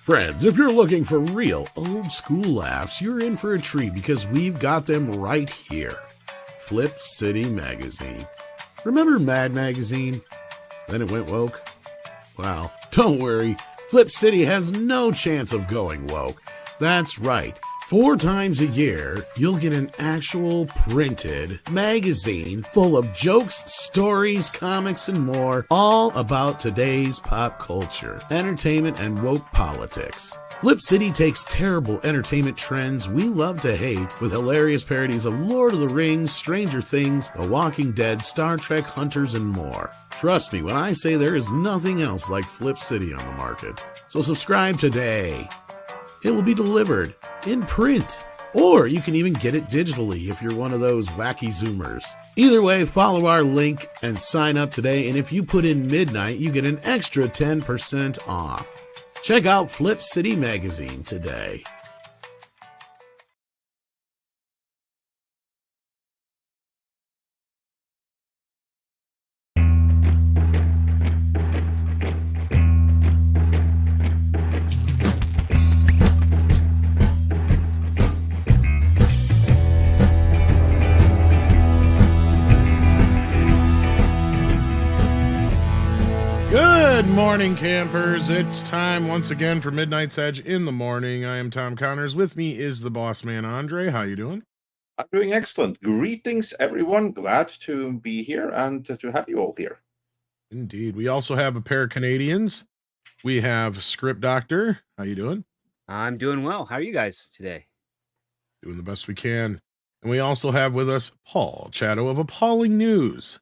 Friends, if you're looking for real old school laughs, you're in for a treat because we've got them right here. Flip City Magazine. Remember Mad Magazine? Then it went woke? Well, don't worry. Flip City has no chance of going woke. That's right. 4 times a year, you'll get an actual printed magazine full of jokes, stories, comics, and more, all about today's pop culture, entertainment, and woke politics. Flip City takes terrible entertainment trends we love to hate with hilarious parodies of Lord of the Rings, Stranger Things, The Walking Dead, Star Trek, Hunters, and more. Trust me when I say there is nothing else like Flip City on the market. So subscribe today. It will be delivered in print, or you can even get it digitally if you're one of those wacky Zoomers. Either way, follow our link and sign up today, and if you put in midnight, you get an extra 10% off. Check out Flip City Magazine today. Good morning, campers. It's time once again for Midnight's Edge in the morning. I am Tom Connors. With me is the boss man, Andre. How you doing? I'm doing excellent. Greetings, everyone. Glad to be here and to have you all here. Indeed. We also have a pair of Canadians. We have Script Doctor. How you doing? I'm doing well. How are you guys today? Doing the best we can. And we also have with us Paul Chato of Appalling News.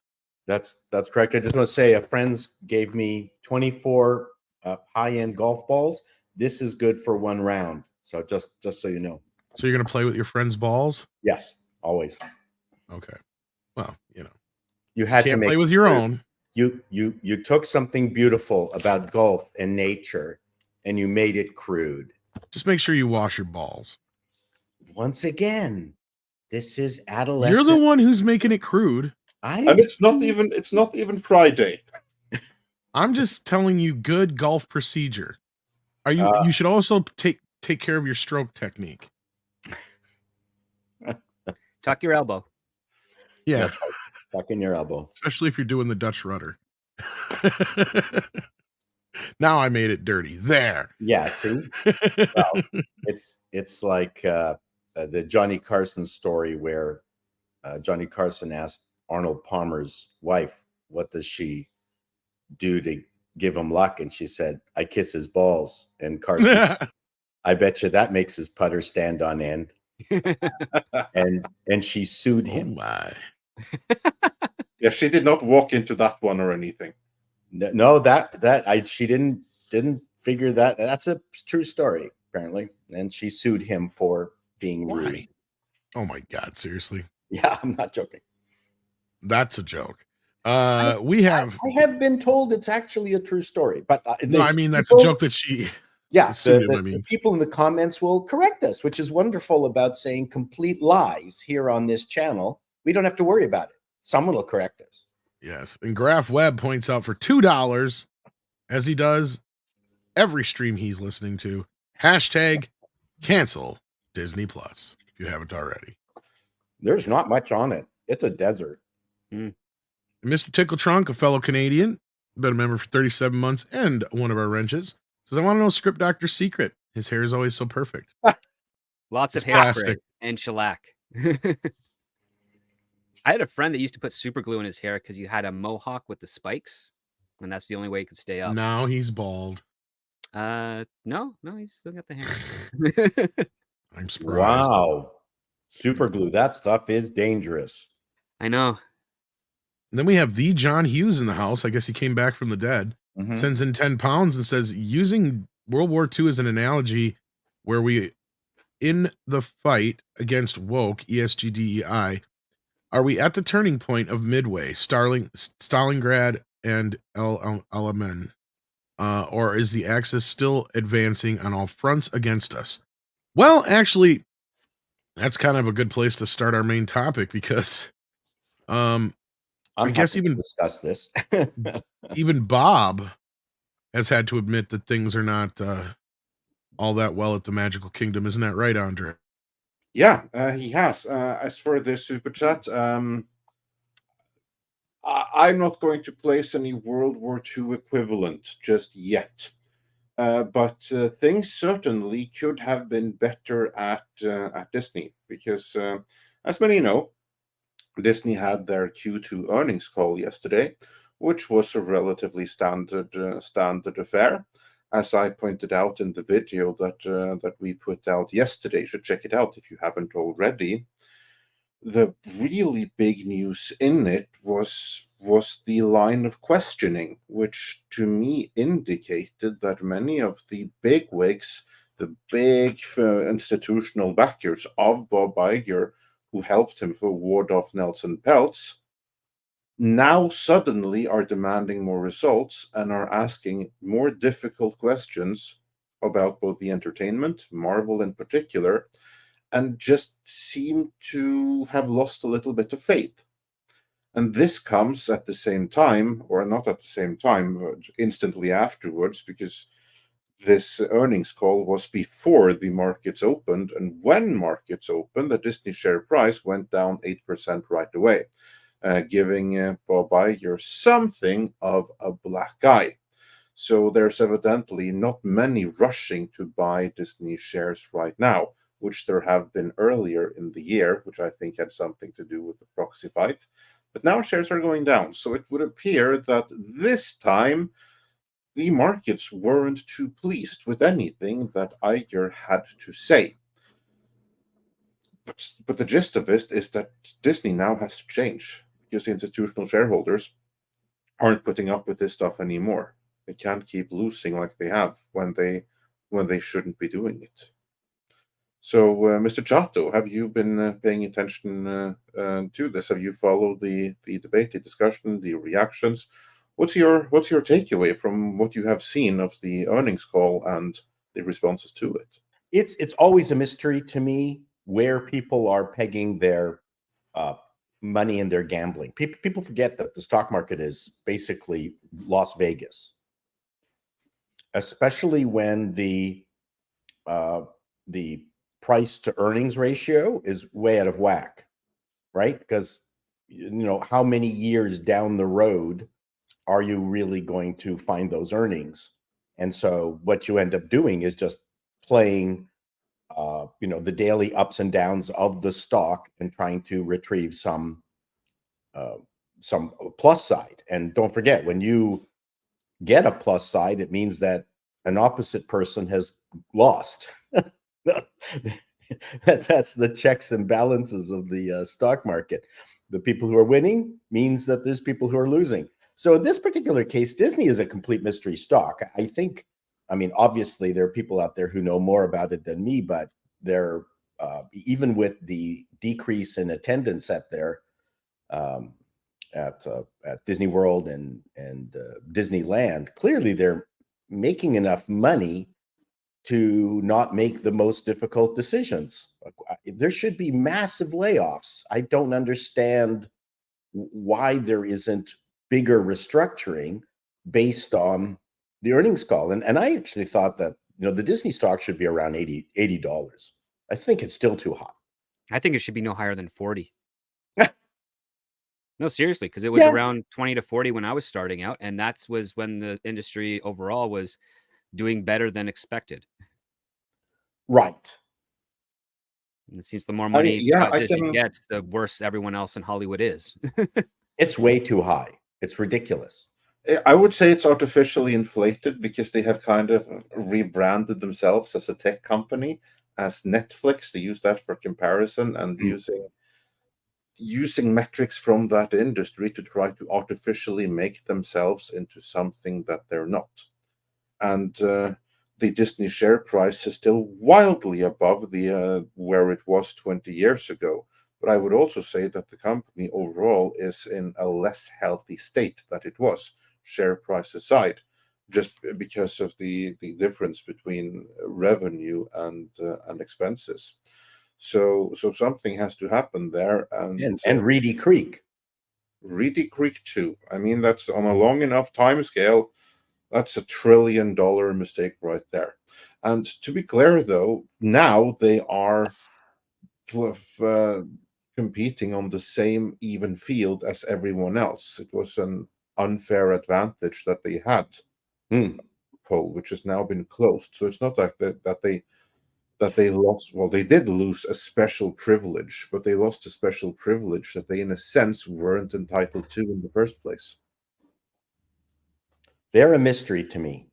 That's correct. I just want to say a friends gave me 24 high-end golf balls. This is good for one round. So just so you know. So you're going to play with your friends' balls? Yes, always. Okay. Well, you know. You had can't to play with your own. You took something beautiful about golf and nature and you made it crude. Just make sure you wash your balls. Once again, this is adolescent. You're the one who's making it crude. And it's not even Friday. I'm just telling you good golf procedure. You should also take care of your stroke technique. Tuck your elbow. Yeah. That's right. Tuck in your elbow. Especially if you're doing the Dutch rudder. Now I made it dirty. There. Yeah, see? Well, it's like the Johnny Carson story where Johnny Carson asked Arnold Palmer's wife, what does she do to give him luck? And she said, I kiss his balls. And Carson said, I bet you that makes his putter stand on end. and she sued him. Oh my. Yeah, she did not walk into that one or anything. No, she didn't figure that. That's a true story, apparently. And she sued him for being rude. Oh my God, seriously? Yeah, I'm not joking. That's a joke. I have been told it's actually a true story, but that's a joke that she. Yeah, the people in the comments will correct us, which is wonderful about saying complete lies here on this channel. We don't have to worry about it. Someone will correct us. Yes, and Graf Webb points out for $2, as he does every stream he's listening to, hashtag cancel Disney Plus if you haven't already. There's not much on it. It's a desert. Mr. Tickle Trunk, a fellow Canadian, been a member for 37 months and one of our wrenches, says, I want to know Script Doctor's secret. His hair is always so perfect. Lots of hairspray and shellac. I had a friend that used to put super glue in his hair because he had a mohawk with the spikes, and that's the only way he could stay up. Now he's bald. No, he's still got the hair. I'm surprised. Wow. Super glue. That stuff is dangerous. I know. And then we have the John Hughes in the house. I guess he came back from the dead. Mm-hmm. Sends in 10 pounds and says, using World War II as an analogy where we, in the fight against woke, ESGDEI, are we at the turning point of Midway, Stalingrad, and El Alamein? Or is the Axis still advancing on all fronts against us? Well, actually, that's kind of a good place to start our main topic because I guess even discuss this. even Bob has had to admit that things are not all that well at the Magical Kingdom. Isn't that right, Andre? Yeah, he has. As for the super chat, I'm not going to place any World War II equivalent just yet. But things certainly could have been better at Disney because, as many know, Disney had their Q2 earnings call yesterday, which was a relatively standard affair. As I pointed out in the video that we put out yesterday, you should check it out if you haven't already. The really big news in it was the line of questioning, which to me indicated that many of the big wigs, the big institutional backers of Bob Iger, who helped him to ward off Nelson Peltz, now suddenly are demanding more results and are asking more difficult questions about both the entertainment, Marvel in particular, and just seem to have lost a little bit of faith. And this comes at the same time, or not at the same time, but instantly afterwards, because this earnings call was before the markets opened. And when markets opened, the Disney share price went down 8% right away, giving Bob Iger something of a black eye. So there's evidently not many rushing to buy Disney shares right now, which there have been earlier in the year, which I think had something to do with the proxy fight. But now shares are going down. So it would appear that this time the markets weren't too pleased with anything that Iger had to say. But the gist of it is that Disney now has to change because the institutional shareholders aren't putting up with this stuff anymore. They can't keep losing like they have when they shouldn't be doing it. So, Mr. Chato, have you been paying attention to this? Have you followed the debate, the discussion, the reactions? What's your takeaway from what you have seen of the earnings call and the responses to it? It's always a mystery to me where people are pegging their money and their gambling. People forget that the stock market is basically Las Vegas, especially when the price to earnings ratio is way out of whack, right? Because how many years down the road are you really going to find those earnings? And so what you end up doing is just playing the daily ups and downs of the stock and trying to retrieve some plus side. And don't forget, when you get a plus side, it means that an opposite person has lost. That's the checks and balances of the stock market. The people who are winning means that there's people who are losing. So in this particular case, Disney is a complete mystery stock. I mean, obviously there are people out there who know more about it than me, but they're even with the decrease in attendance at their at Disney World and Disneyland, clearly they're making enough money to not make the most difficult decisions. There should be massive layoffs. I don't understand why there isn't bigger restructuring based on the earnings call. And I actually thought that the Disney stock should be around $80. I think it's still too high. I think it should be no higher than 40. No, seriously, because it was around 20 to 40 when I was starting out, and that was when the industry overall was doing better than expected. Right. And it seems the more money gets, the worse everyone else in Hollywood is. It's way too high. It's ridiculous. I would say it's artificially inflated because they have kind of rebranded themselves as a tech company, as Netflix. They use that for comparison and using metrics from that industry to try to artificially make themselves into something that they're not. And the Disney share price is still wildly above the where it was 20 years ago. But I would also say that the company overall is in a less healthy state than it was, share price aside, just because of the difference between revenue and expenses. So something has to happen there. And Reedy Creek. Reedy Creek too. I mean, that's on a long enough time scale. That's $1 trillion mistake right there. And to be clear, though, now they are competing on the same even field as everyone else. It was an unfair advantage that they had. Poll, which has now been closed. So it's not like that they lost. Well, they did lose a special privilege, but they lost a special privilege that they, in a sense, weren't entitled to in the first place. They're a mystery to me.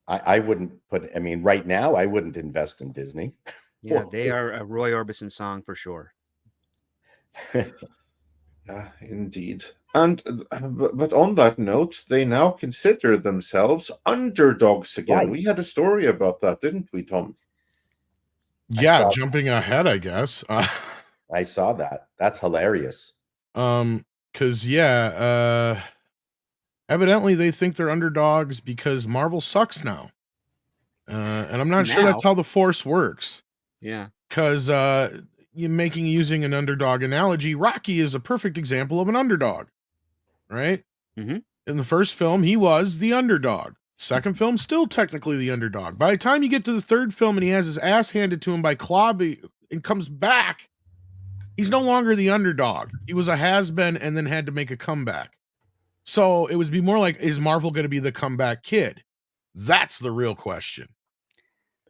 I wouldn't put. I mean, right now, I wouldn't invest in Disney. Yeah, they are a Roy Orbison song for sure. Yeah, indeed. And but on that note, they now consider themselves underdogs again. Right. We had a story about that, didn't we, Tom? Yeah, jumping ahead, I guess. I saw that. That's hilarious. Because evidently they think they're underdogs because Marvel sucks now. And I'm not sure that's how the Force works. Yeah. Because using an underdog analogy, Rocky is a perfect example of an underdog, right? Mm-hmm. In the first film, he was the underdog. Second film, still technically the underdog. By the time you get to the third film and he has his ass handed to him by Clobby and comes back, he's no longer the underdog. He was a has-been and then had to make a comeback. So it would be more like, is Marvel going to be the comeback kid? That's the real question.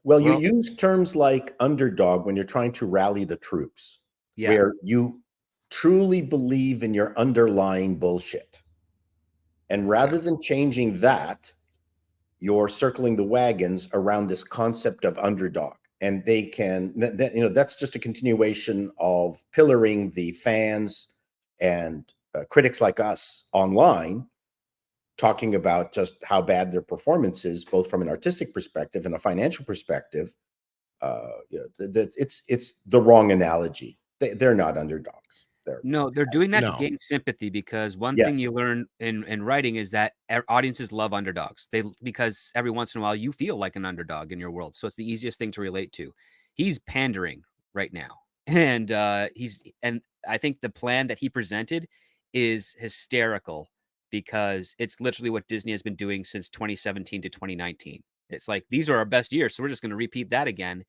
Well, you use terms like underdog when you're trying to rally the troops, where you truly believe in your underlying bullshit. And rather than changing that, you're circling the wagons around this concept of underdog. And they can, that's just a continuation of pillaring the fans and critics like us online, talking about just how bad their performance is, both from an artistic perspective and a financial perspective. It's the wrong analogy. They're not underdogs. They're doing that to gain sympathy, because one thing you learn in writing is that audiences love underdogs. Because every once in a while you feel like an underdog in your world. So it's the easiest thing to relate to. He's pandering right now. And I think the plan that he presented is hysterical, because it's literally what Disney has been doing since 2017 to 2019. It's like, these are our best years, so we're just going to repeat that again,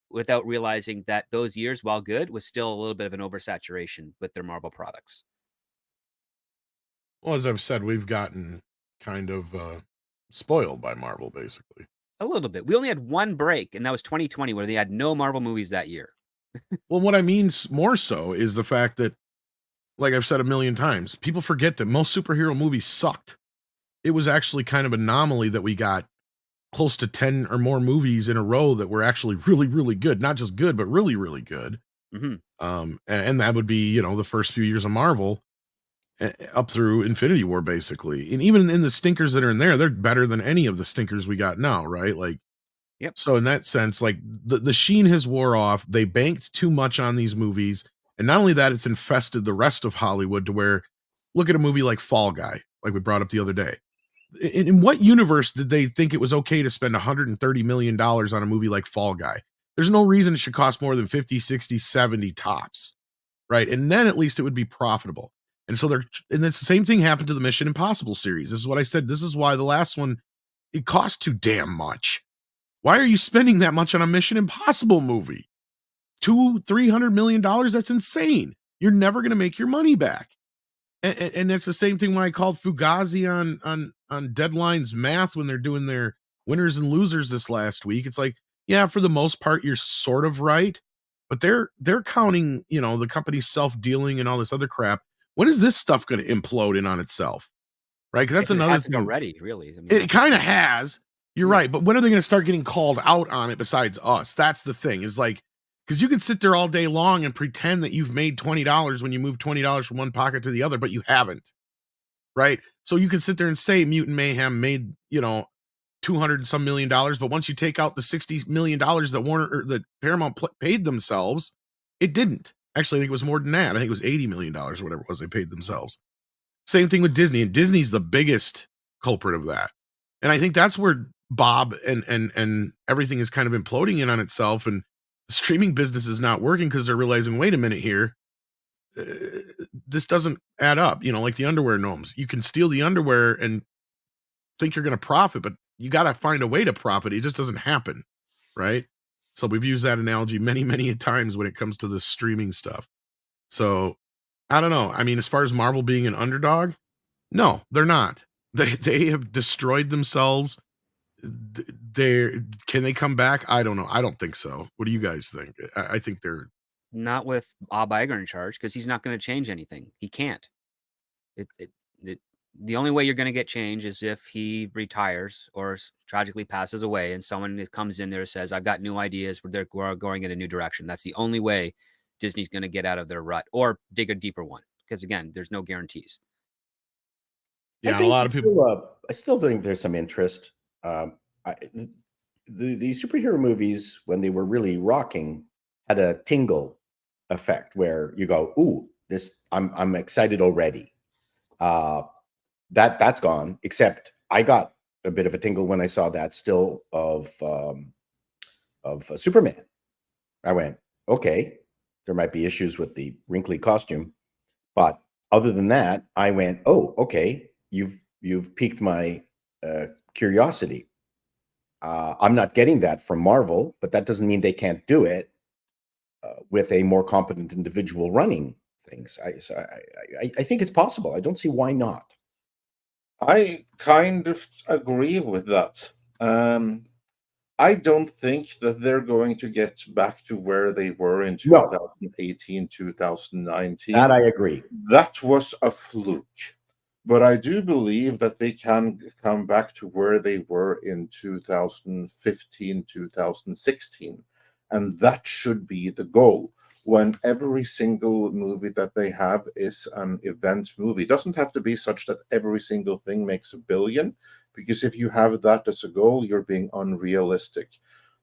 without realizing that those years, while good, was still a little bit of an oversaturation with their Marvel products. Well, as I've said, we've gotten kind of spoiled by Marvel, basically. A little bit. We only had one break, and that was 2020, where they had no Marvel movies that year. Well, what I mean more so is the fact that, like I've said a million times, people forget that most superhero movies sucked. It was actually kind of an anomaly that we got close to 10 or more movies in a row that were actually really, really good. Not just good, but really, really good. Mm-hmm. And that would be, the first few years of Marvel up through Infinity War, basically. And even in the stinkers that are in there, they're better than any of the stinkers we got now, right? Like, yep. So in that sense, like the sheen has wore off. They banked too much on these movies. And not only that, it's infested the rest of Hollywood to where, look at a movie like Fall Guy, like we brought up the other day. In what universe did they think it was okay to spend $130 million on a movie like Fall Guy? There's no reason it should cost more than 50, 60, 70 tops, right? And then at least it would be profitable. And so and it's the same thing happened to the Mission Impossible series. This is what I said. This is why the last one, it cost too damn much. Why are you spending that much on a Mission Impossible movie? $200-300 million? That's insane. You're never going to make your money back. And that's the same thing when I called Fugazi on Deadline's math when they're doing their winners and losers this last week. It's like, yeah, for the most part, you're sort of right, but they're counting, the company's self-dealing and all this other crap. When is this stuff going to implode in on itself? Right? Because that's another thing. Already, really. I mean, it kind of has. You're right, but when are they going to start getting called out on it besides us? That's the thing. Is like, because you can sit there all day long and pretend that you've made $20 when you move $20 from one pocket to the other, but you haven't, right? So you can sit there and say Mutant Mayhem made, $200 and some million, but once you take out the $60 million that Paramount paid themselves, it didn't. Actually, I think it was more than that. I think it was $80 million or whatever it was they paid themselves. Same thing with Disney, and Disney's the biggest culprit of that. And I think that's where Bob and everything is kind of imploding in on itself, and the streaming business is not working because they're realizing, wait a minute here, this doesn't add up. Like the underwear gnomes. You can steal the underwear and think you're going to profit, but you got to find a way to profit. It just doesn't happen, right? So we've used that analogy many, many times when it comes to the streaming stuff. So I don't know. I mean, as far as Marvel being an underdog, no, they're not. They have destroyed themselves. Can they come back? I don't know. I don't think so. What do you guys think? I think they're not with Bob Iger in charge, because he's not going to change anything. He can't. The only way you're going to get change is if he retires or tragically passes away, and someone comes in there and says, "I've got new ideas. We're going in a new direction." That's the only way Disney's going to get out of their rut or dig a deeper one. Because again, there's no guarantees. Yeah, a lot of people. I still think there's some interest. The superhero movies, when they were really rocking, had a tingle effect where you go, "Ooh, this! I'm excited already." That's gone. Except I got a bit of a tingle when I saw that still of Superman. I went, "Okay, there might be issues with the wrinkly costume, but other than that, I went, oh, okay, you've piqued my curiosity." I'm not getting that from Marvel, but that doesn't mean they can't do it with a more competent individual running things. I think it's possible. I don't see why not. I kind of agree with that. I don't think that they're going to get back to where they were in 2018, 2019. That I agree. That was a fluke. But I do believe that they can come back to where they were in 2015, 2016. And that should be the goal. When every single movie that they have is an event movie. It doesn't have to be such that every single thing makes $1 billion, because if you have that as a goal, you're being unrealistic.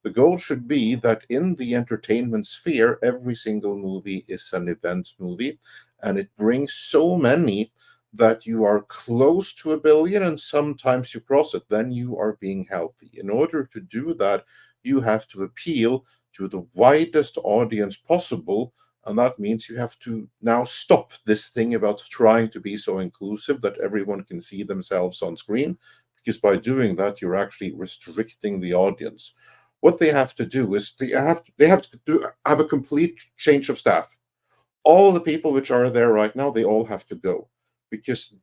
The goal should be that in the entertainment sphere, every single movie is an event movie, and it brings so many that you are close to $1 billion, and sometimes you cross it. Then you are being healthy. In order to do that, you have to appeal to the widest audience possible, and that means you have to now stop this thing about trying to be so inclusive that everyone can see themselves on screen, because by doing that, you're actually restricting the audience. What they have to do is they have to have a complete change of staff. All the people which are there right now, they all have to go, because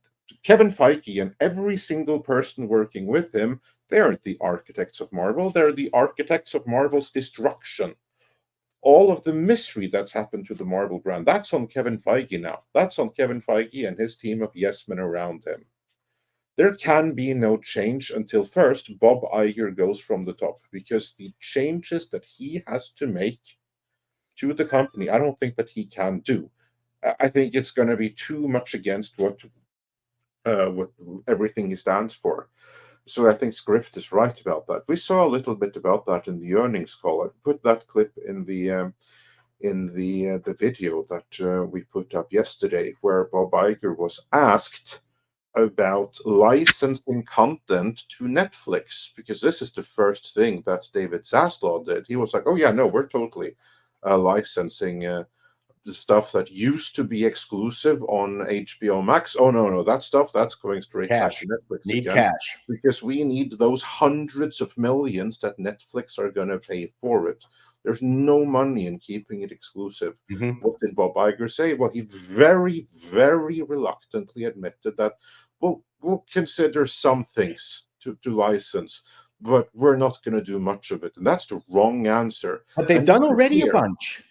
Kevin Feige and every single person working with him, they aren't the architects of Marvel. They're the architects of Marvel's destruction. All of the misery that's happened to the Marvel brand, that's on Kevin Feige now. That's on Kevin Feige and his team of yes men around him. There can be no change until first Bob Iger goes from the top, because the changes that he has to make to the company, I don't think that he can do. I think it's going to be too much against what everything he stands for. So I think Script is right about that. We saw a little bit about that in the earnings call. I put that clip in the video that we put up yesterday, where Bob Iger was asked about licensing content to Netflix, because this is the first thing that David Zaslav did. He was like, "Oh yeah, no, we're totally licensing the stuff that used to be exclusive on HBO Max. Oh no, that stuff that's going straight back to Netflix again. Cash, because we need those hundreds of millions that Netflix are going to pay for it. There's no money in keeping it exclusive." Mm-hmm. What did Bob Iger say? Well, he very, very reluctantly admitted that, well, we'll consider some things to license, but we're not going to do much of it. And that's the wrong answer. But they've done already a bunch.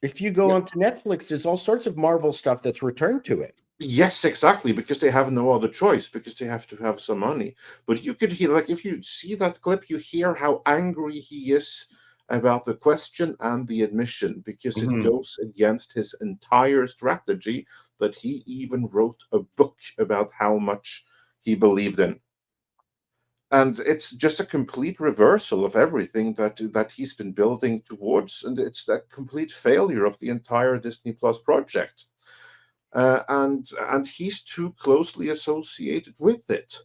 If you go onto Netflix, there's all sorts of Marvel stuff that's returned to it. Yes, exactly, because they have no other choice, because they have to have some money. But you could hear, like, if you see that clip, you hear how angry he is about the question and the admission, because it goes against his entire strategy that he even wrote a book about how much he believed in. And it's just a complete reversal of everything that he's been building towards, and it's that complete failure of the entire Disney Plus project. And he's too closely associated with it.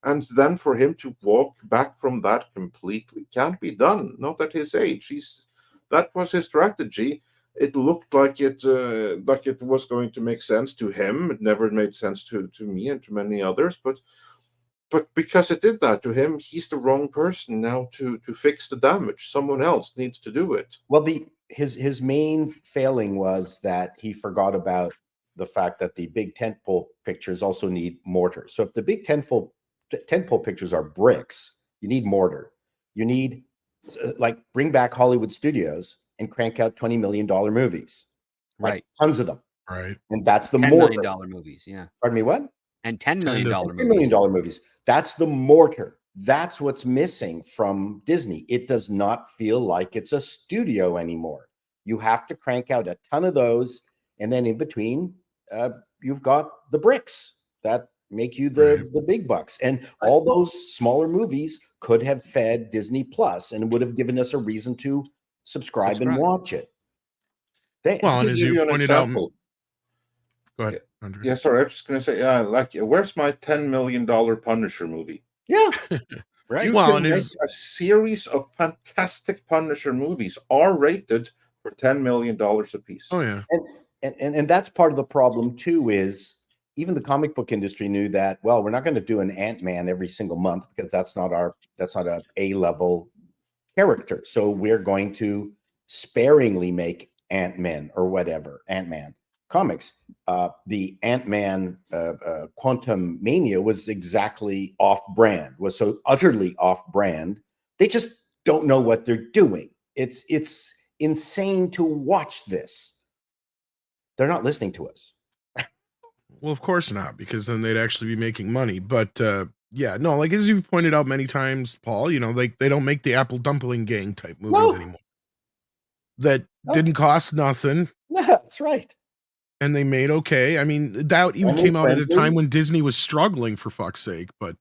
And then for him to walk back from that completely can't be done. Not at his age. That was his strategy. It looked like it was going to make sense to him. It never made sense to me and to many others. But but because it did that to him, he's the wrong person now to fix the damage. Someone else needs to do it. Well, his main failing was that he forgot about the fact that the big tentpole pictures also need mortar. So if the big tentpole pictures are bricks, you need mortar. You need like bring back Hollywood studios and crank out $20 million movies, like Right? Tons of them, Right. and that's the $10 mortar. million movies, yeah. Pardon me, what? And $10 million movies. $10 million movies. That's the mortar. That's what's missing from Disney. It does not feel like it's a studio anymore. You have to crank out a ton of those, and then in between, you've got the bricks that make you the big bucks. And all those smaller movies could have fed Disney Plus and would have given us a reason to subscribe. And watch it. Well, and as you pointed out, go ahead, Andrew. Yeah, sorry, I was just going to say, like, where's my $10 million Punisher movie? Yeah. Right. You can make a series of fantastic Punisher movies, R-rated, for $10 million a piece. Oh yeah. And that's part of the problem too, is even the comic book industry knew that, well, we're not going to do an Ant-Man every single month because that's not a A-level character. So we're going to sparingly make Ant-Man or whatever, Ant-Man comics. The Ant-Man Quantum Mania was exactly off-brand, was so utterly off-brand. They just don't know what they're doing. It's insane to watch this. They're not listening to us. Well, of course not, because then they'd actually be making money. But yeah, no, like as you've pointed out many times, Paul, you know, like they don't make the Apple Dumpling Gang type movies anymore. That didn't cost nothing. Yeah, that's right. And they made okay. I mean, that even came out at a time when Disney was struggling, for fuck's sake. But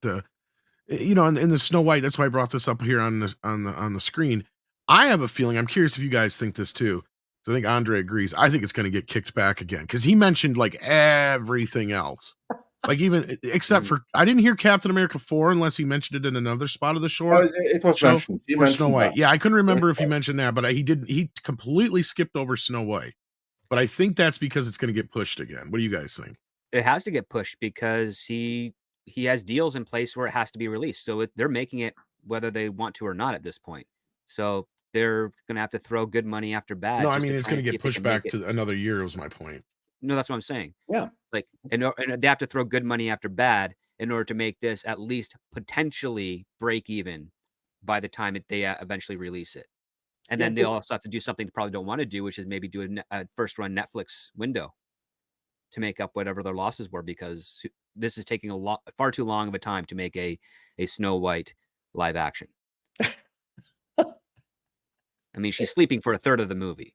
you know, in the Snow White, that's why I brought this up here on the screen. I have a feeling, I'm curious if you guys think this too. I think Andre agrees. I think it's going to get kicked back again because he mentioned like everything else, like even except for I didn't hear Captain America 4 unless he mentioned it in another spot of the shore. It was mentioned. Or Snow White. Yeah, I couldn't remember if he mentioned that, but he did. He completely skipped over Snow White. But I think that's because it's going to get pushed again. What do you guys think? It has to get pushed because he has deals in place where it has to be released. So they're making it whether they want to or not at this point. So they're going to have to throw good money after bad. No, I mean, it's going to get pushed back to another year was my point. No, that's what I'm saying. Yeah. Like, and they have to throw good money after bad in order to make this at least potentially break even by the time they eventually release it. And then they also have to do something they probably don't want to do, which is maybe do a first run Netflix window to make up whatever their losses were, because this is taking far too long of a time to make a Snow White live action. I mean, she's sleeping for a third of the movie.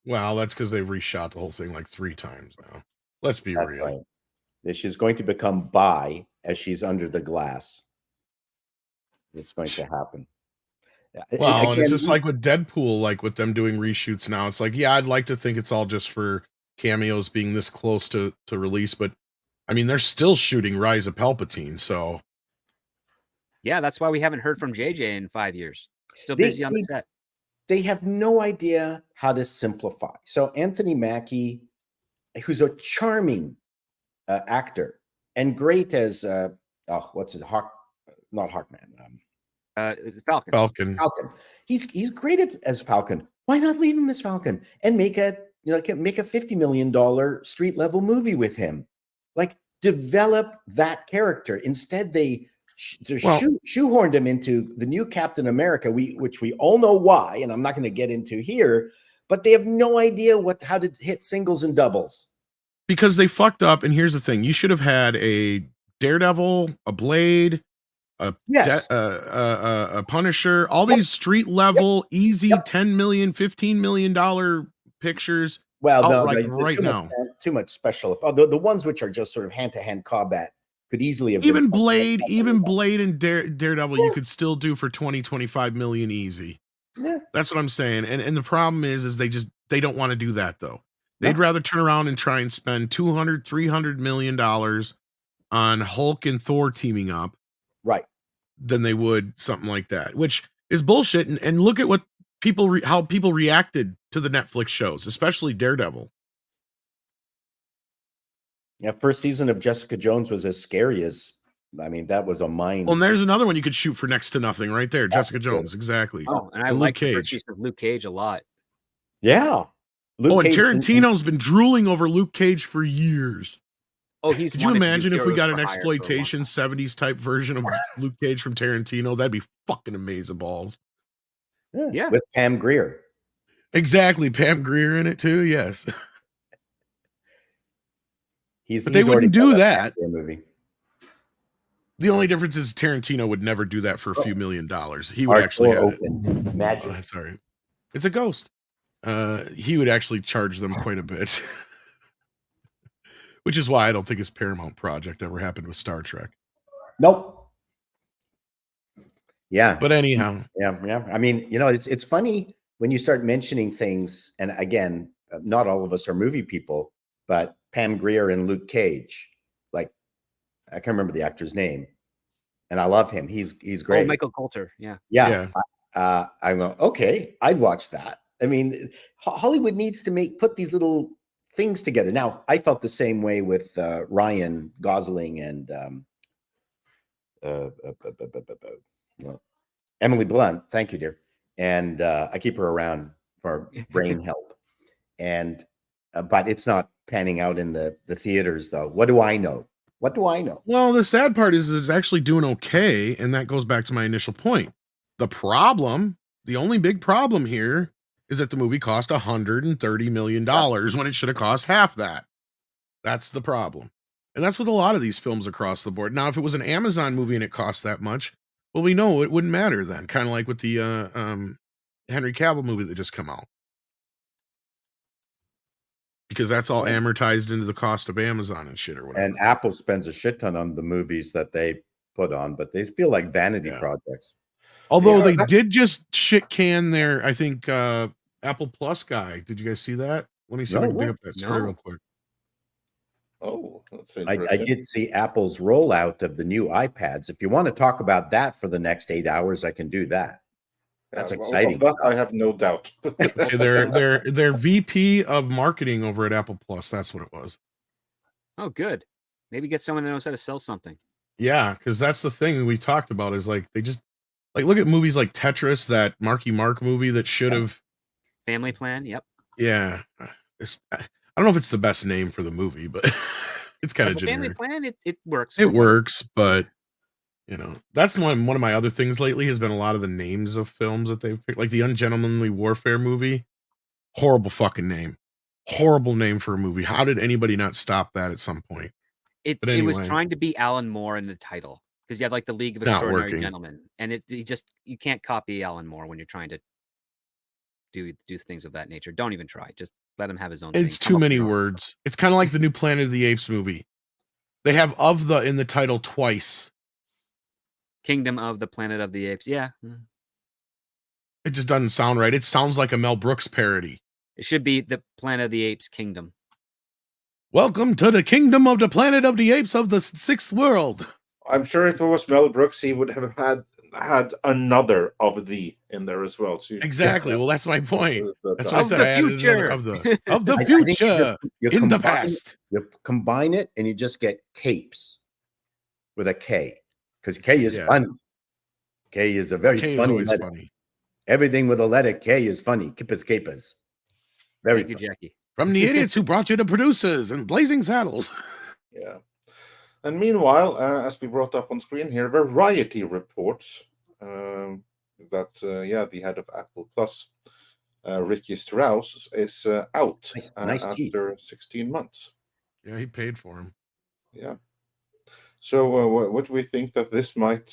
Well, that's because they've reshot the whole thing like 3 times now. Let's be real. Right. She's going to become bi as she's under the glass. It's going to happen. Well, again, and it's just like with Deadpool, like with them doing reshoots now. It's like, yeah, I'd like to think it's all just for cameos being this close to release, but I mean, they're still shooting Rise of Palpatine, so. Yeah, that's why we haven't heard from JJ in 5 years. Still busy on the set. They have no idea how to simplify. So Anthony Mackie, who's a charming actor and great as what's it, not Hawkman, Falcon. Falcon. He's great as Falcon. Why not leave him as Falcon and make a $50 million street level movie with him? Like, develop that character. Instead, they shoehorned him into the new Captain America, which we all know why, and I'm not going to get into here, but they have no idea how to hit singles and doubles. Because they fucked up, and here's the thing. You should have had a Daredevil, a Blade, a Punisher, all these street level, easy $10 million, $15 million pictures. Well, right now. Too much special. The ones which are just sort of hand-to-hand combat could easily have even Blade and Daredevil you could still do for 20-25 million easy. Yeah. That's what I'm saying. And the problem is they don't want to do that though. They'd rather turn around and try and spend $200-300 million on Hulk and Thor teaming up. Right. Than they would something like that, which is bullshit. And look at what how people reacted to the Netflix shows, especially Daredevil. Yeah, first season of Jessica Jones was as scary as I mean, that was a mind. Well, and there's another one you could shoot for next to nothing right there. Jessica Jones, exactly. Oh, and I Luke like the Cage. first use of Luke Cage a lot. Yeah. Luke Cage and Tarantino's been drooling over Luke Cage for years. Oh, could you imagine if we got an exploitation 70s type version of Luke Cage from Tarantino? That'd be fucking amazing balls. Yeah. With Pam Grier. Exactly. Pam Grier in it too. Yes. But they wouldn't do that. Movie. The only difference is Tarantino would never do that for a few $1 million. He would actually have magic. Oh, that's all right. It's a ghost. He would actually charge them quite a bit. Which is why I don't think his Paramount project ever happened with Star Trek. Nope. Yeah. But anyhow. Yeah. I mean, it's funny when you start mentioning things, and again, not all of us are movie people, but Pam Grier and Luke Cage, like, I can't remember the actor's name, and I love him. He's great. Oh, Michael Coulter. Yeah. I go, okay, I'd watch that. I mean, Hollywood needs to put these little things together. Now, I felt the same way with Ryan Gosling and Emily Blunt. Thank you, dear. And I keep her around for brain help. And but it's not panning out in the theaters, though. What do I know? Well, the sad part is it's actually doing okay, and that goes back to my initial point. The only big problem here is that the movie cost $130 million when it should have cost half that. That's the problem. And that's with a lot of these films across the board. Now, if it was an Amazon movie and it cost that much, well, we know it wouldn't matter then. Kind of like with the Henry Cavill movie that just come out. Because that's all amortized into the cost of Amazon and shit or whatever. And Apple spends a shit ton on the movies that they put on, but they feel like vanity projects. Although they did just shit can their, I think, Apple Plus guy. Did you guys see that? Let me see if I can pick up that story real quick. Oh, that's interesting. I did see Apple's rollout of the new iPads. If you want to talk about that for the next 8 hours, I can do that. That's exciting. That I have no doubt. Okay, they're VP of marketing over at Apple Plus. That's what it was. Oh, good. Maybe get someone that knows how to sell something. Yeah, because that's the thing we talked about is like they just like look at movies like Tetris, that Marky Mark movie that should have Family Plan. Yep. Yeah, I don't know if it's the best name for the movie, but it's kind of generic. Family Plan, it works. It works, but that's one of my other things lately has been a lot of the names of films that they've picked, like the Ungentlemanly Warfare movie. Horrible fucking name. Horrible name for a movie. How did anybody not stop that at some point? It was trying to be Alan Moore in the title because you have like the League of Extraordinary Gentlemen, and you can't copy Alan Moore when you're trying to do things of that nature. Don't even try. Just let him have his own. It's too many words. It's kind of like the new Planet of the Apes movie. They have in the title twice. Kingdom of the Planet of the Apes. Yeah. It just doesn't sound right. It sounds like a Mel Brooks parody. It should be the Planet of the Apes Kingdom. Welcome to the kingdom of the Planet of the Apes of the Sixth World. I'm sure if it was Mel Brooks, he would have had another of the in there as well. So exactly. Well, that's my point. That's why I said I added another of the future in the past. You combine it and you just get capes with a K. Because K is funny. K is a very funny letter. Funny. Everything with a letter K is funny. Capers. Very Thank you, Jackie. From the idiots who brought you the producers and Blazing Saddles. Yeah. And meanwhile, as we brought up on screen here, Variety reports that the head of Apple Plus, Ricky Strauss, is out after 16 months. Yeah, he paid for him. Yeah. So what do we think that this might,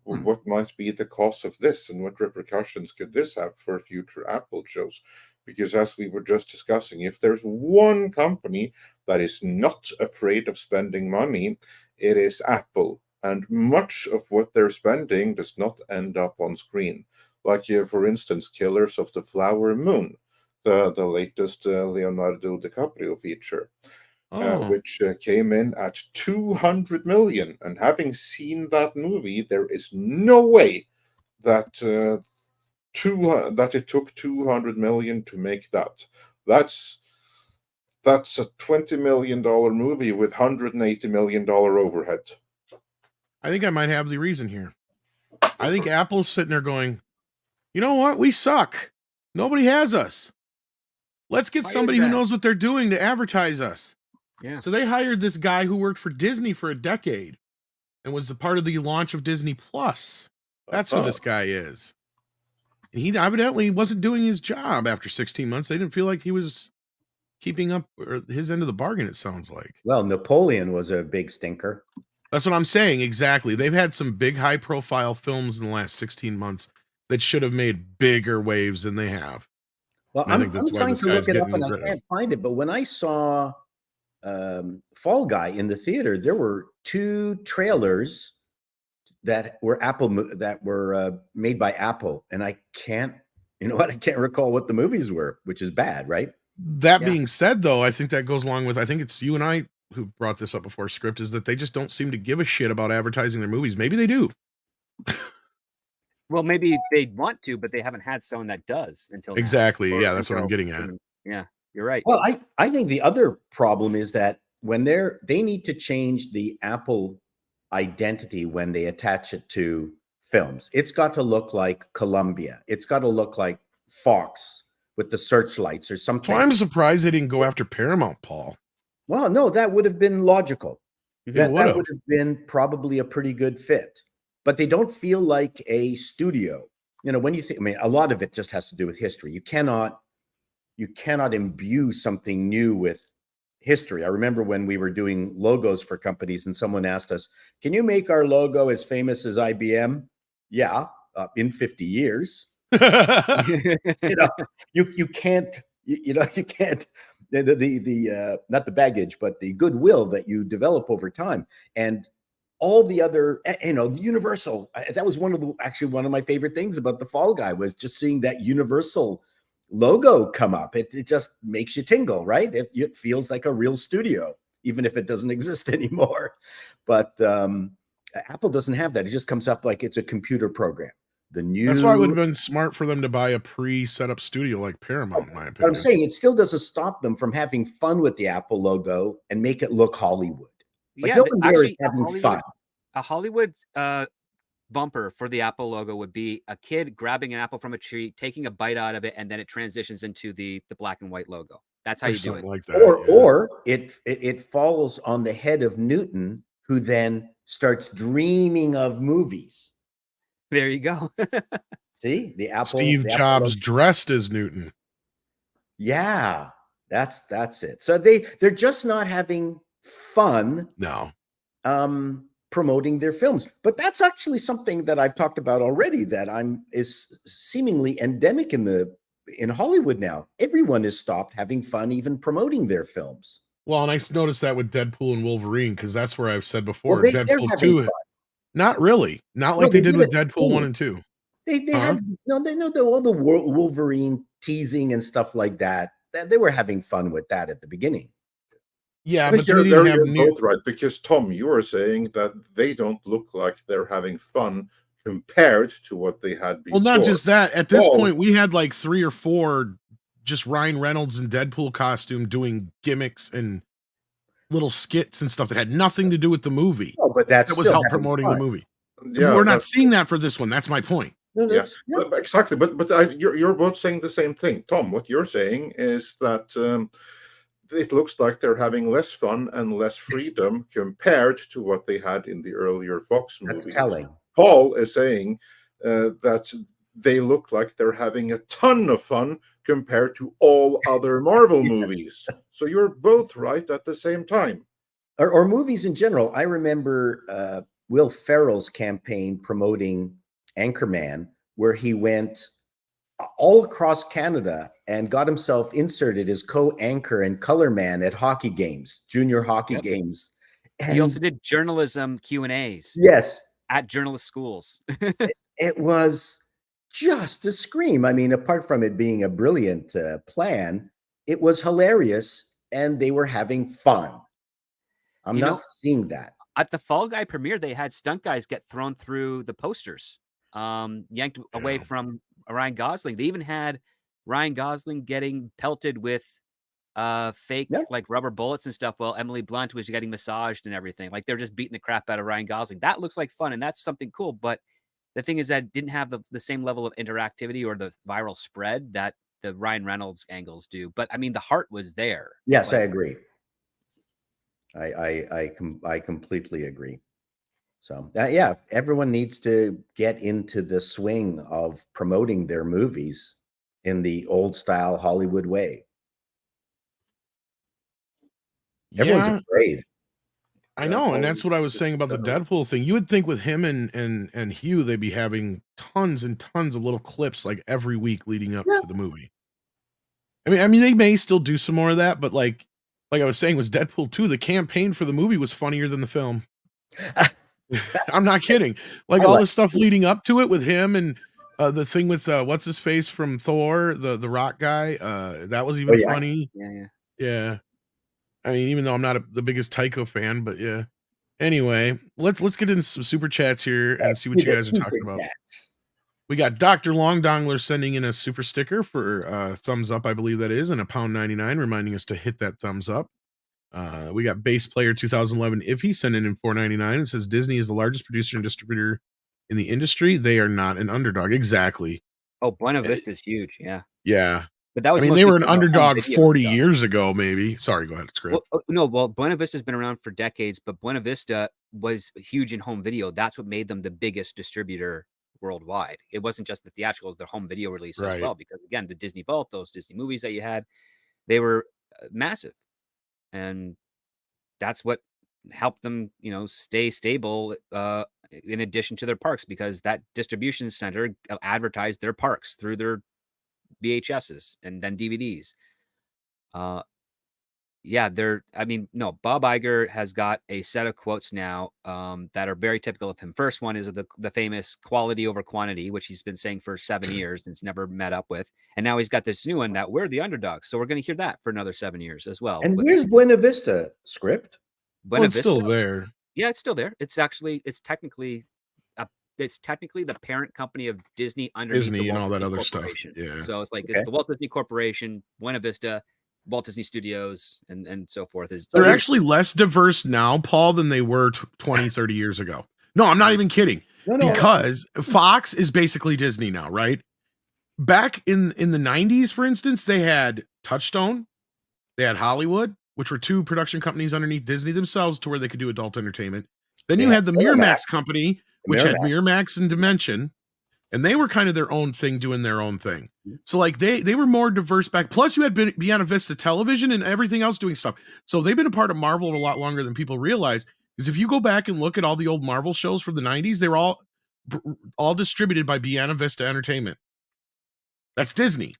what might be the cost of this and what repercussions could this have for future Apple shows? Because as we were just discussing, if there's one company that is not afraid of spending money, it is Apple. And much of what they're spending does not end up on screen. Like, for instance, Killers of the Flower Moon, the latest Leonardo DiCaprio feature. Which came in at $200 million. And having seen that movie, there is no way that that it took $200 million to make that. That's a $20 million movie with $180 million overhead. I think I might have the reason here. I think Apple's sitting there going, you know what? We suck. Nobody has us. Let's get somebody who knows what they're doing to advertise us. Yeah. So they hired this guy who worked for Disney for a decade and was a part of the launch of Disney Plus. That's who this guy is. And he evidently wasn't doing his job after 16 months. They didn't feel like he was keeping up or his end of the bargain, it sounds like. Well, Napoleon was a big stinker. That's what I'm saying. Exactly. They've had some big high profile films in the last 16 months that should have made bigger waves than they have. Well, I'm trying to look it up and I can't find it. But when I saw Fall Guy in the theater, there were 2 trailers that were made by Apple, and I can't recall what the movies were, which is bad, right? That being said, though, I think that goes along with, I think it's you and I who brought this up before script, is that they just don't seem to give a shit about advertising their movies. Maybe they do. Well, maybe they want to, but they haven't had someone that does until now. Exactly. Yeah, that's what I'm getting at. Yeah, you're right. Well, I think the other problem is that when they need to change the Apple identity when they attach it to films. It's got to look like Columbia. It's got to look like Fox with the searchlights or something. So I'm surprised they didn't go after Paramount, Paul. Well, no, that would have been logical. That would have been probably a pretty good fit. But they don't feel like a studio. You know, when you think, I mean, a lot of it just has to do with history. You cannot imbue something new with history. I remember when we were doing logos for companies and someone asked us, can you make our logo as famous as IBM? Yeah, in 50 years. You can't, you can't, the not the baggage, but the goodwill that you develop over time. And all the other, the Universal, that was one of my favorite things about the Fall Guy was just seeing that Universal logo come up. It just makes you tingle, right? It feels like a real studio, even if it doesn't exist anymore. But Apple doesn't have that. It just comes up like it's a computer program. That's why it would have been smart for them to buy a pre-set up studio like Paramount, in my opinion. But I'm saying it still doesn't stop them from having fun with the Apple logo and make it look Hollywood. Like no one there is having fun. A Hollywood bumper for the Apple logo would be a kid grabbing an apple from a tree, taking a bite out of it, and then it transitions into the black and white logo. That's how you do it. Like that, or it falls on the head of Newton, who then starts dreaming of movies. There you go. See, the Apple. Steve Jobs dressed as Newton. Yeah, that's it. So they're just not having fun. No. Promoting their films. But that's actually something that I've talked about already that is seemingly endemic in Hollywood now. Everyone has stopped having fun even promoting their films. Well, and I noticed that with Deadpool and Wolverine, because that's where I've said before, they're Deadpool 2. Fun. Not really. Not like they did with Deadpool 1 and 2. They had all the Wolverine teasing and stuff like that. They were having fun with that at the beginning. Yeah, but you're both right, because Tom, you are saying that they don't look like they're having fun compared to what they had before. Well, not just that. At this point, we had like 3 or 4 just Ryan Reynolds in Deadpool costume doing gimmicks and little skits and stuff that had nothing to do with the movie. Oh, but that was help promoting the movie. Yeah, we're not seeing that for this one. That's my point. Exactly. But you're both saying the same thing, Tom. What you're saying is that it looks like they're having less fun and less freedom compared to what they had in the earlier Fox movies. That's telling. Paul is saying that they look like they're having a ton of fun compared to all other Marvel movies. So you're both right at the same time. Or movies in general. I remember Will Ferrell's campaign promoting Anchorman, where he went all across Canada and got himself inserted as co-anchor and color man at hockey games, junior hockey games. And he also did journalism Q&As. Yes. At journalist schools. It was just a scream. I mean, apart from it being a brilliant plan, it was hilarious and they were having fun. I'm not seeing that. At the Fall Guy premiere, they had stunt guys get thrown through the posters, yanked away from Ryan Gosling. They even had Ryan Gosling getting pelted with fake like rubber bullets and stuff while Emily Blunt was getting massaged and everything. Like they're just beating the crap out of Ryan Gosling. That looks like fun, and that's something cool. But the thing is that it didn't have the same level of interactivity or the viral spread that the Ryan Reynolds angles do. But I mean, the heart was there. Yes, I agree. I completely agree. So yeah, everyone needs to get into the swing of promoting their movies in the old style Hollywood way. Everyone's afraid. I know, and that's what I was saying about the Deadpool thing. You would think with him and Hugh, they'd be having tons and tons of little clips like every week leading up to the movie. I mean, they may still do some more of that, but like I was saying, was Deadpool 2, the campaign for the movie was funnier than the film. I'm not kidding. Like all the stuff leading up to it with him and the thing with what's his face from Thor, the rock guy, that was even funny. Yeah. I mean, even though I'm not the biggest Tycho fan, but yeah. Anyway, let's get into some super chats here and see what you guys are talking about. We got Dr. Long Dongler sending in a super sticker for thumbs up, I believe that is, and £1.99, reminding us to hit that thumbs up. We got Bass Player 2011 Iffy sending in $4.99 and says Disney is the largest producer and distributor in the industry. They are not an underdog. Exactly. Oh, Buena Vista is huge. Yeah. Yeah. But that was, I mean, they were an underdog 40 years ago, maybe. Sorry, go ahead. It's great. Well, Buena Vista's been around for decades, but Buena Vista was huge in home video. That's what made them the biggest distributor worldwide. It wasn't just the theatricals, their home video release as well, because again, the Disney Vault, those Disney movies that you had, they were massive. And that's what helped them, stay stable in addition to their parks, because that distribution center advertised their parks through their VHSs and then DVDs. Bob Iger has got a set of quotes now that are very typical of him. First one is the famous quality over quantity, which he's been saying for 7 years and it's never met up with. And now he's got this new one that we're the underdogs. So we're going to hear that for another 7 years as well. And where's Buena Vista script? It's still there. Yeah, it's still there. It's technically the parent company of Disney underneath Disney and all that other stuff. Yeah. So it's like it's the Walt Disney Corporation, Buena Vista, Walt Disney Studios, and so forth. They're actually less diverse now, Paul, than they were 20, 30 years ago. No, I'm not even kidding. Because Fox is basically Disney now, right? Back in the 90s, for instance, they had Touchstone, they had Hollywood, which were two production companies underneath Disney themselves to where they could do adult entertainment. Then you had the Miramax company, which had Miramax and Dimension, and they were kind of their own thing, doing their own thing. So like they were more diverse back. Plus you had Buena Vista Television and everything else doing stuff. So they've been a part of Marvel a lot longer than people realize. Because if you go back and look at all the old Marvel shows from the 90s, they were all distributed by Buena Vista Entertainment. That's Disney.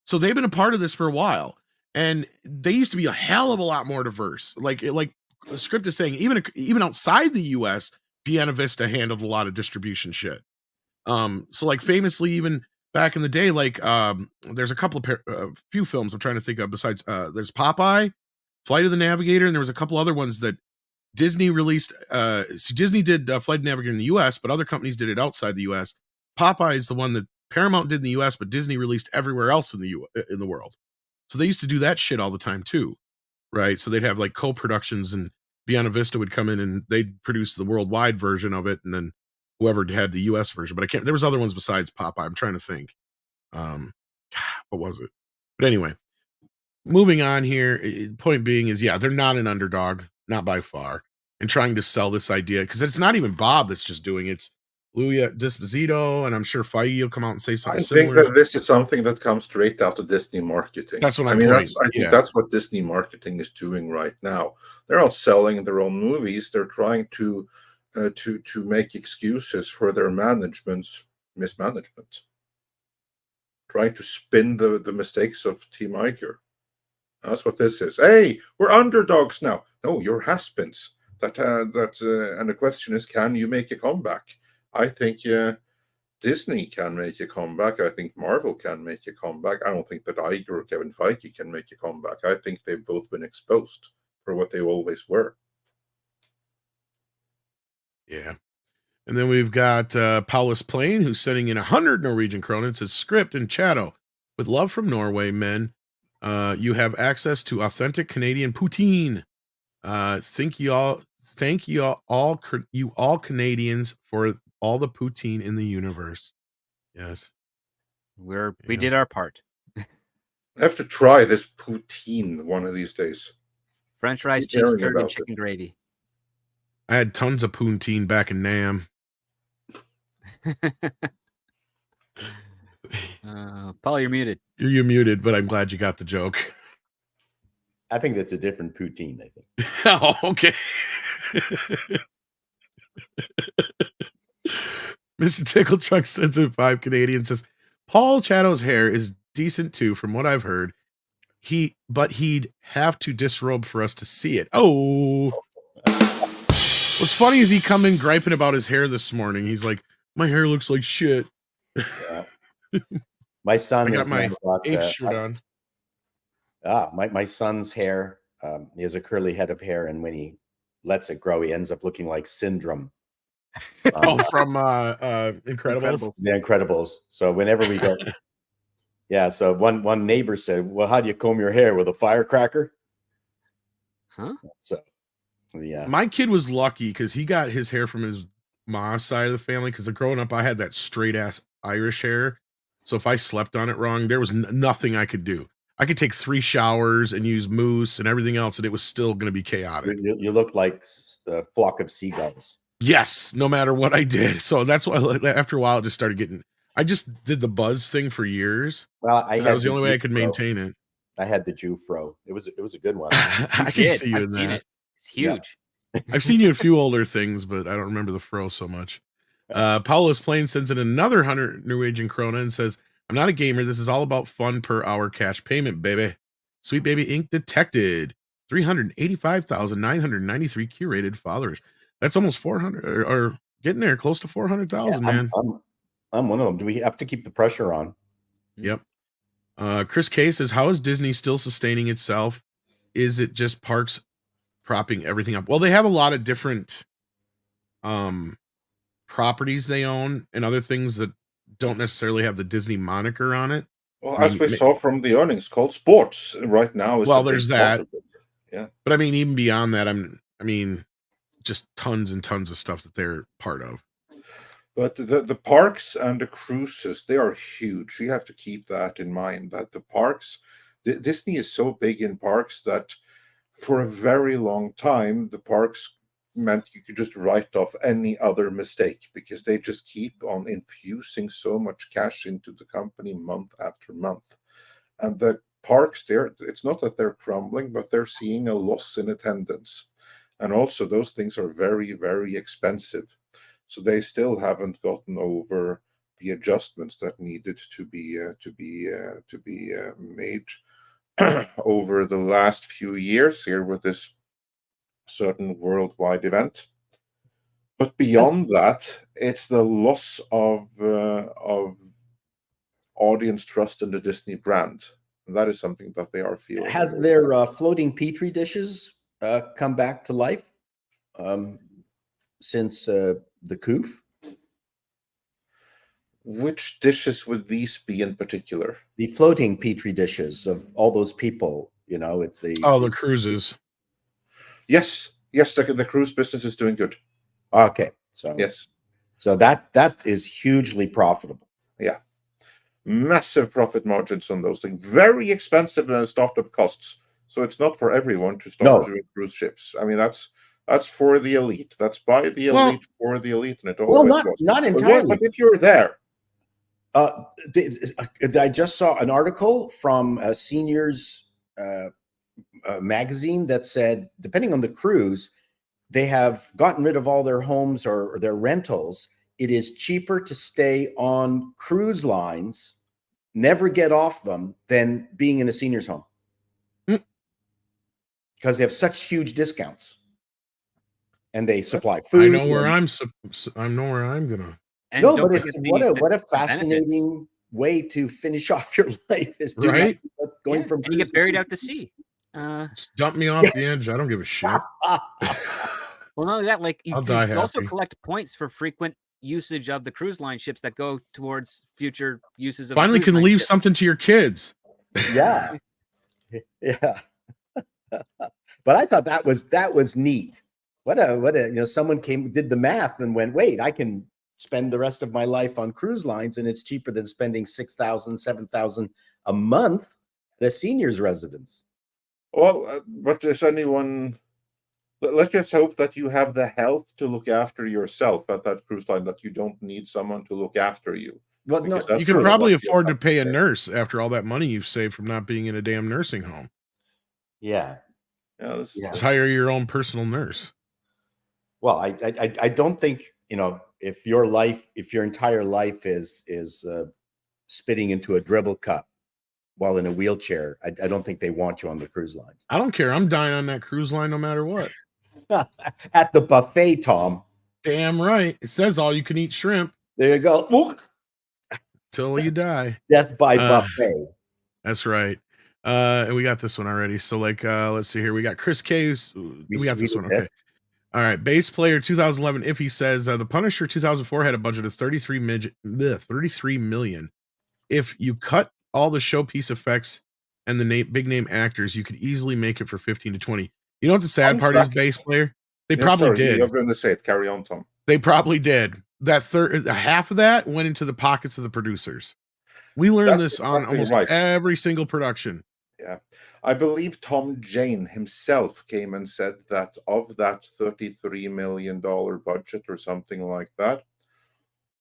So they've been a part of this for a while. And they used to be a hell of a lot more diverse. Like the script is saying, even outside the US, Buena Vista handled a lot of distribution shit. So like famously, even back in the day, like there's a couple of few films I'm trying to think of besides there's Popeye, Flight of the Navigator, and there was a couple other ones that Disney released. Disney did Flight of the Navigator in the US, but other companies did it outside the US. Popeye is the one that Paramount did in the US, but Disney released everywhere else in the world. So they used to do that shit all the time too, right? So they'd have like co-productions, and Buena Vista would come in and they'd produce the worldwide version of it, and then whoever had the US version. But there was other ones besides Popeye. I'm trying to think. What was it? But anyway, moving on here. Point being is, they're not an underdog, not by far, and trying to sell this idea, because it's not even Bob that's just doing it. It's Luia Disposito, and I'm sure Feige will come out and say something similar. I think that this is something that comes straight out of Disney marketing. That's what I think that's what Disney marketing is doing right now. They're not selling their own movies. They're trying to make excuses for their management's mismanagement, trying to spin the mistakes of Team Iger. That's what this is. Hey, we're underdogs now. No, you're has-beens. And the question is, can you make a comeback? I think Disney can make a comeback. I think Marvel can make a comeback. I don't think that Iger or Kevin Feige can make a comeback. I think they've both been exposed for what they always were. Yeah. And then we've got Paulus Plain, who's sending in 100 Norwegian kroner. It says script and Chato. With love from Norway, men. You have access to authentic Canadian poutine. Thank you all Canadians for all the poutine in the universe. Yes. We did our part. I have to try this poutine one of these days. French fries, cheese curd, and chicken gravy. I had tons of poutine back in Nam. Paul, you're muted. You're muted, but I'm glad you got the joke. I think that's a different poutine, I think. Oh, okay. Mr. Tickle Truck sends in 5 Canadian, says, Paul Chato's hair is decent too, from what I've heard. But he'd have to disrobe for us to see it. Oh. What's funny is he come in griping about his hair this morning. He's like, my hair looks like shit. Yeah. My son I got my ape shirt on. My son's hair, he has a curly head of hair, and when he lets it grow, he ends up looking like Syndrome. From Incredibles? The Incredibles. So whenever we go, yeah. So one neighbor said, "Well, how do you comb your hair, with a firecracker?" Huh? So, yeah. My kid was lucky because he got his hair from his mom's side of the family. Because growing up, I had that straight ass Irish hair. So if I slept on it wrong, there was nothing I could do. I could take 3 showers and use mousse and everything else, and it was still going to be chaotic. You look like a flock of seagulls. Yes, no matter what I did. So that's why after a while, it just started getting. I just did the buzz thing for years. Well, that was the only way I could maintain it. I had the Jew fro. It was a good one. I can see you in that. It's huge. Yeah. I've seen you in a few older things, but I don't remember the fro so much. Paulus Plain sends in another 100 Norwegian krona and says, I'm not a gamer. This is all about fun per hour cash payment, baby. Sweet Baby Ink detected. 385,993 curated followers. That's almost 400 or getting there, close to 400,000, man. I'm one of them. Do we have to keep the pressure on? Yep. Chris K says, how is Disney still sustaining itself? Is it just parks propping everything up? Well, they have a lot of different properties they own and other things that don't necessarily have the Disney moniker on it. Well, as we saw from the earnings call, sports right now is there's that. Yeah. But I mean, even beyond that, just tons and tons of stuff that they're part of. But the parks and the cruises, they are huge. You have to keep that in mind, that the parks, Disney is so big in parks that for a very long time, the parks meant you could just write off any other mistake because they just keep on infusing so much cash into the company month after month. And the parks there, it's not that they're crumbling, but they're seeing a loss in attendance. And also those things are very, very expensive. So they still haven't gotten over the adjustments that needed to be made over the last few years here with this certain worldwide event. But beyond that, it's the loss of audience trust in the Disney brand. And that is something that they are feeling. Has their floating petri dishes come back to life since the coup? Which dishes would these be in particular? The floating petri dishes of all those people, it's the cruises. Yes, the cruise business is doing good. Okay, so yes, so that is hugely profitable. Yeah, massive profit margins on those things. Very expensive startup costs. So it's not for everyone to start doing cruise ships. I mean, that's for the elite. That's by the elite for the elite, and it always was. Not entirely. But if you're there, I just saw an article from a seniors magazine that said, depending on the cruise, they have gotten rid of all their homes or their rentals. It is cheaper to stay on cruise lines, never get off them, than being in a seniors home. Because they have such huge discounts, and they supply food. I know where I'm gonna. And no, but it's what a fascinating way to finish off your life is right. Going from and you get buried out to sea. Just dump me off the edge. I don't give a shit. Well, not only that, like you also collect points for frequent usage of the cruise line ships that go towards future uses of. Finally, can leave something to your kids. Yeah. Yeah. But I thought that was neat. What a someone did the math and went, wait, I can spend the rest of my life on cruise lines and it's cheaper than spending $6,000, $7,000 a month at a senior's residence. Well, but is anyone? Let's just hope that you have the health to look after yourself at that cruise line, that you don't need someone to look after you. Well, no, you could probably afford to pay a nurse after all that money you've saved from not being in a damn nursing home. Yeah. Yeah, Just hire your own personal nurse. Well, I don't think, if your entire life is spitting into a dribble cup while in a wheelchair, I don't think they want you on the cruise lines. I don't care. I'm dying on that cruise line no matter what. At the buffet, Tom. Damn right. It says all you can eat shrimp. There you go. Till you die. Death by buffet. That's right. And we got this one already. So let's see here. We got Chris Caves. We got this one. Okay. All right. Bass player 2011. If he says The Punisher 2004 had a budget of 33 million. If you cut all the showpiece effects and the big name actors, you could easily make it for 15 to 20. You know what the sad part is, Bass player? They probably did. You're going to say it. Carry on, Tom. They probably did. That half of that went into the pockets of the producers. We learned this on almost every single production. Yeah. I believe Tom Jane himself came and said that of that $33 million budget or something like that,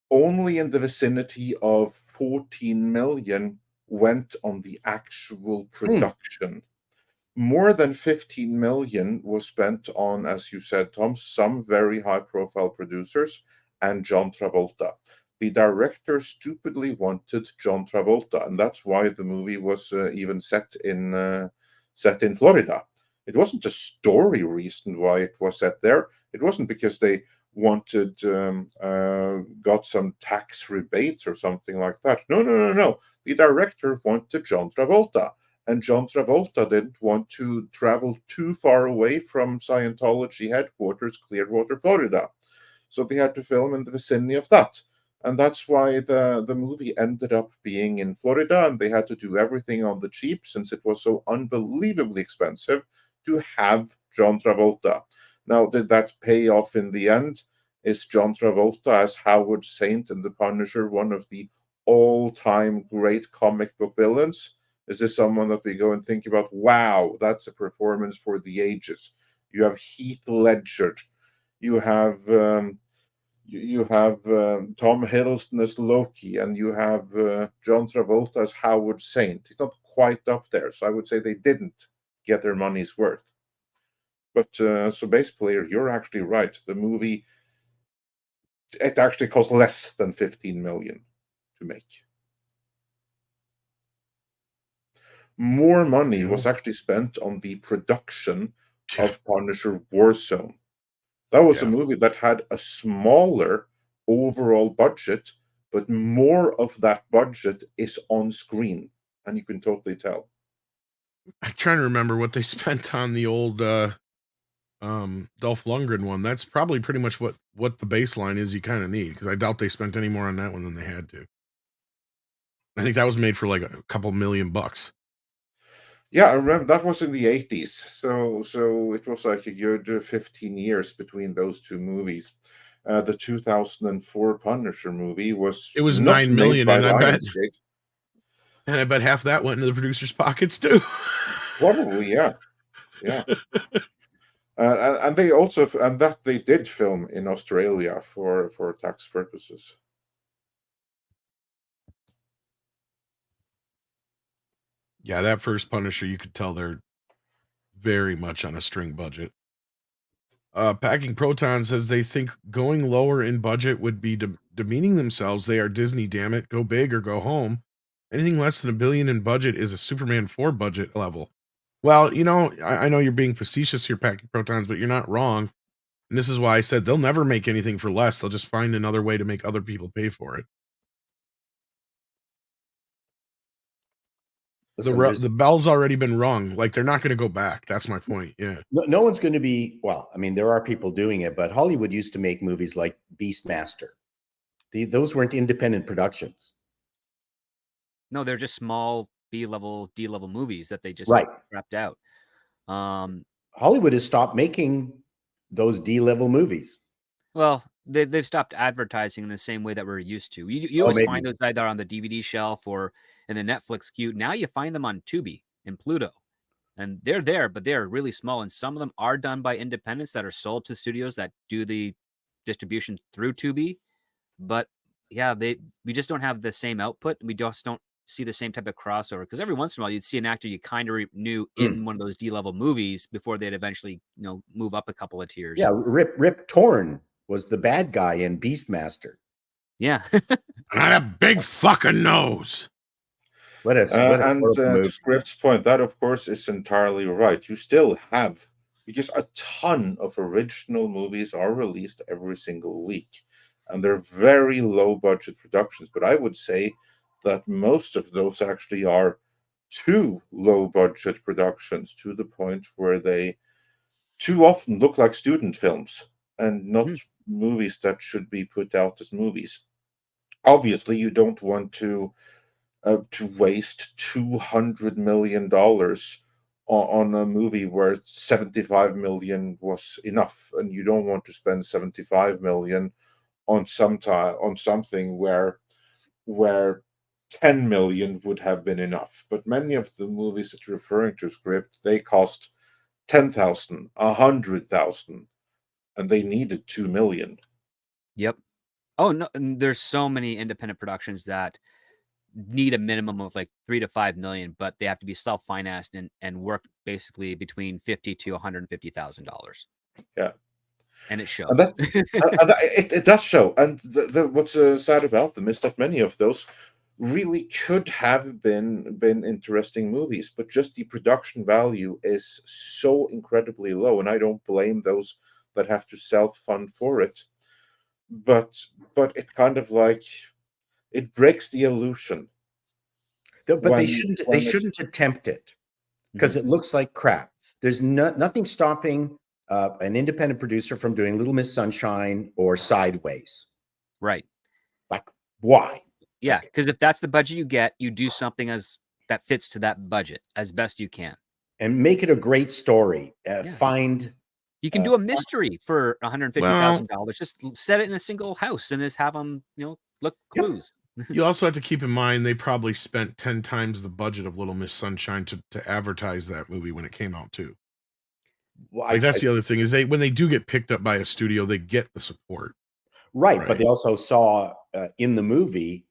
only in the vicinity of 14 million went on the actual production. More than 15 million was spent on, as you said, Tom, some very high-profile producers and John Travolta. The director stupidly wanted John Travolta, and that's why the movie was even set in Florida. It wasn't a story reason why it was set there. It wasn't because they wanted got some tax rebates or something like that. No. The director wanted John Travolta, and John Travolta didn't want to travel too far away from Scientology headquarters, Clearwater, Florida. So they had to film in the vicinity of that. And that's why the movie ended up being in Florida, and they had to do everything on the cheap since it was so unbelievably expensive to have John Travolta. Now, did that pay off in the end? Is John Travolta as Howard Saint in The Punisher one of the all-time great comic book villains? Is this someone that we go and think about, wow, that's a performance for the ages? You have Heath Ledger. You have Tom Hiddleston as Loki, and you have John Travolta as Howard Saint. He's not quite up there, so I would say they didn't get their money's worth. But so Bass Player, you're actually right. The movie, it actually cost less than 15 million to make. More money was actually spent on the production of Punisher Warzone. That was a movie that had a smaller overall budget, but more of that budget is on screen, and you can totally tell. I'm trying to remember what they spent on the old Dolph Lundgren one. That's probably pretty much what the baseline is you kind of need, because I doubt they spent any more on that one than they had to. I think that was made for like a couple $1,000,000. Yeah, I remember that was in the 80s. So it was like a good 15 years between those two movies. The 2004 Punisher movie was $9 million, and I bet half that went into the producers' pockets too. Probably, yeah. And they also they did film in Australia for tax purposes. Yeah, that first Punisher, you could tell they're very much on a string budget. Packing Proton says they think going lower in budget would be demeaning themselves. They are Disney, damn it. Go big or go home. Anything less than $1 billion in budget is a Superman 4 budget level. Well, I know you're being facetious here, Packing Protons, but you're not wrong. And this is why I said they'll never make anything for less. They'll just find another way to make other people pay for it. The bell's already been rung. Like, they're not going to go back. That's my point. Yeah. No one's going to be, well, I mean, there are people doing it, but Hollywood used to make movies like Beastmaster. Those weren't independent productions. No, they're just small B-level, D-level movies that they just Right. wrapped out. Hollywood has stopped making those D-level movies. Well, they've stopped advertising in the same way that we're used to. You always maybe. find those either on the DVD shelf or in the Netflix queue. Now you find them on Tubi and Pluto. And they're there, but they're really small. And some of them are done by independents that are sold to studios that do the distribution through Tubi. But yeah, we just don't have the same output. We just don't see the same type of crossover, because every once in a while you'd see an actor you kind of knew in one of those D-level movies before they'd eventually, move up a couple of tiers. Yeah, Rip Torn was the bad guy in Beastmaster. Yeah. Not a big fucking nose. And to Script's point, that of course is entirely right. You still have, because a ton of original movies are released every single week, and they're very low budget productions. But I would say that most of those actually are too low budget productions, to the point where they too often look like student films and not movies that should be put out as movies. Obviously, you don't want to waste $200 million on a movie where 75 million was enough, and you don't want to spend 75 million on something where 10 million would have been enough. But many of the movies that you're referring to, Script, they cost 10,000, 100,000, and they needed 2 million. Yep. Oh no, and there's so many independent productions that need a minimum of like 3 to 5 million, but they have to be self-financed and work basically between $50,000 to $150,000. Yeah, and it shows. And it does show. And what's sad about them is that many of those really could have been interesting movies, but just the production value is so incredibly low, and I don't blame those that have to self-fund for it. But it kind of like, it breaks the illusion. But they shouldn't attempt it, because it looks like crap. There's nothing stopping an independent producer from doing Little Miss Sunshine or Sideways. Right. Like, why? Yeah, because if that's the budget you get, you do something that fits to that budget as best you can. And make it a great story. You can do a mystery for $150,000. Just set it in a single house and just have them, look clues. Yep. You also have to keep in mind they probably spent 10 times the budget of Little Miss Sunshine to advertise that movie when it came out too. Well, that's the other thing is when they do get picked up by a studio, they get the support. Right. But they also saw in the movie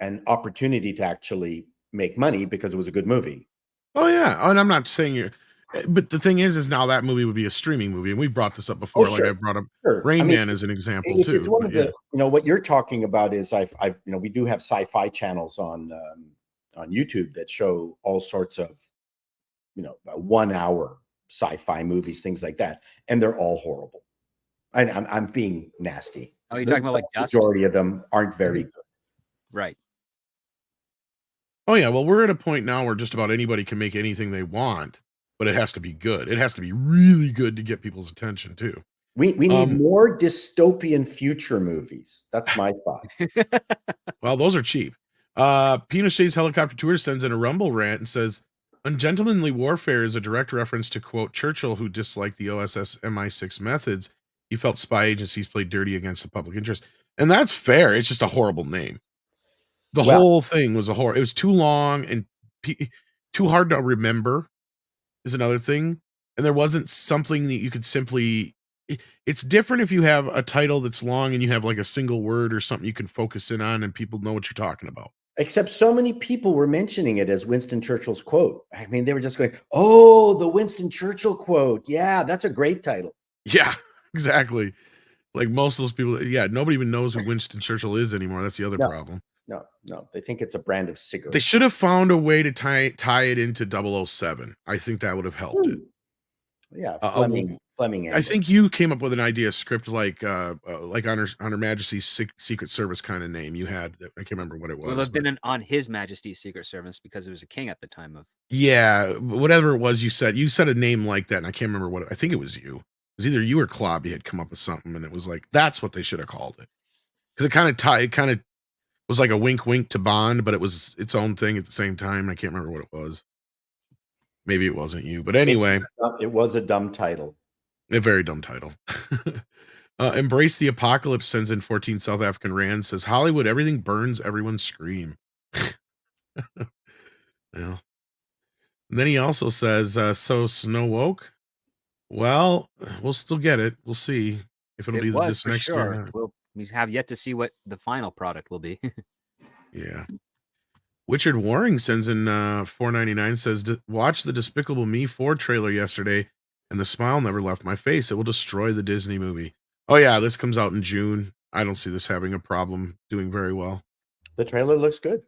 an opportunity to actually make money because it was a good movie. Oh yeah, and I'm not saying but the thing is now that movie would be a streaming movie, and we brought this up before. Like I brought up Rain Man as an example too. It's one of the, what you're talking about is we do have sci-fi channels on YouTube that show all sorts of 1 hour sci-fi movies, things like that, and they're all horrible. I'm being nasty. Oh, you're talking about like Dust? The majority of them aren't very good. Right. Oh yeah, well we're at a point now where just about anybody can make anything they want, but it has to be good. It has to be really good to get people's attention too. We need more dystopian future movies. That's my thought. Well, those are cheap. Pinochet's Helicopter Tour sends in a Rumble rant and says, "Ungentlemanly warfare is a direct reference to, quote, Churchill, who disliked the OSS MI6 methods. He felt spy agencies played dirty against the public interest." And that's fair. It's just a horrible name. The whole thing was it was too long and too hard to remember is another thing. And there wasn't something that you could simply, it's different if you have a title that's long and you have like a single word or something you can focus in on and people know what you're talking about. Except so many people were mentioning it as Winston Churchill's quote. I mean, they were just going, "Oh, the Winston Churchill quote. Yeah, that's a great title." Yeah, exactly. Like most of those people, nobody even knows who Winston Churchill is anymore. That's the other problem. No, they think it's a brand of cigarette. They should have found a way to tie it into 007. I think that would have helped it. Yeah, Fleming. I think you came up with an idea script like on Her Majesty's Secret Service kind of name. You had, I can't remember what it was. Well, it's been on His Majesty's Secret Service because it was a king at the time of. Yeah, whatever it was you said a name like that, and I can't remember what I think it was you. It was either you or Klobby had come up with something, and it was like that's what they should have called it because it kind of was like a wink wink to Bond, but it was its own thing at the same time. I can't remember what it was. Maybe it wasn't you, but anyway. It was a dumb title. A very dumb title. Embrace the Apocalypse sends in 14 South African Rand, says Hollywood, everything burns, everyone scream. Well, and then he also says, so Snow Woke? Well, we'll still get it. We'll see if it'll be this next year. We have yet to see what the final product will be. Yeah. Richard Waring sends in $4.99, says, watch the Despicable Me 4 trailer yesterday, and the smile never left my face. It will destroy the Disney movie. Oh, yeah, this comes out in June. I don't see this having a problem doing very well. The trailer looks good.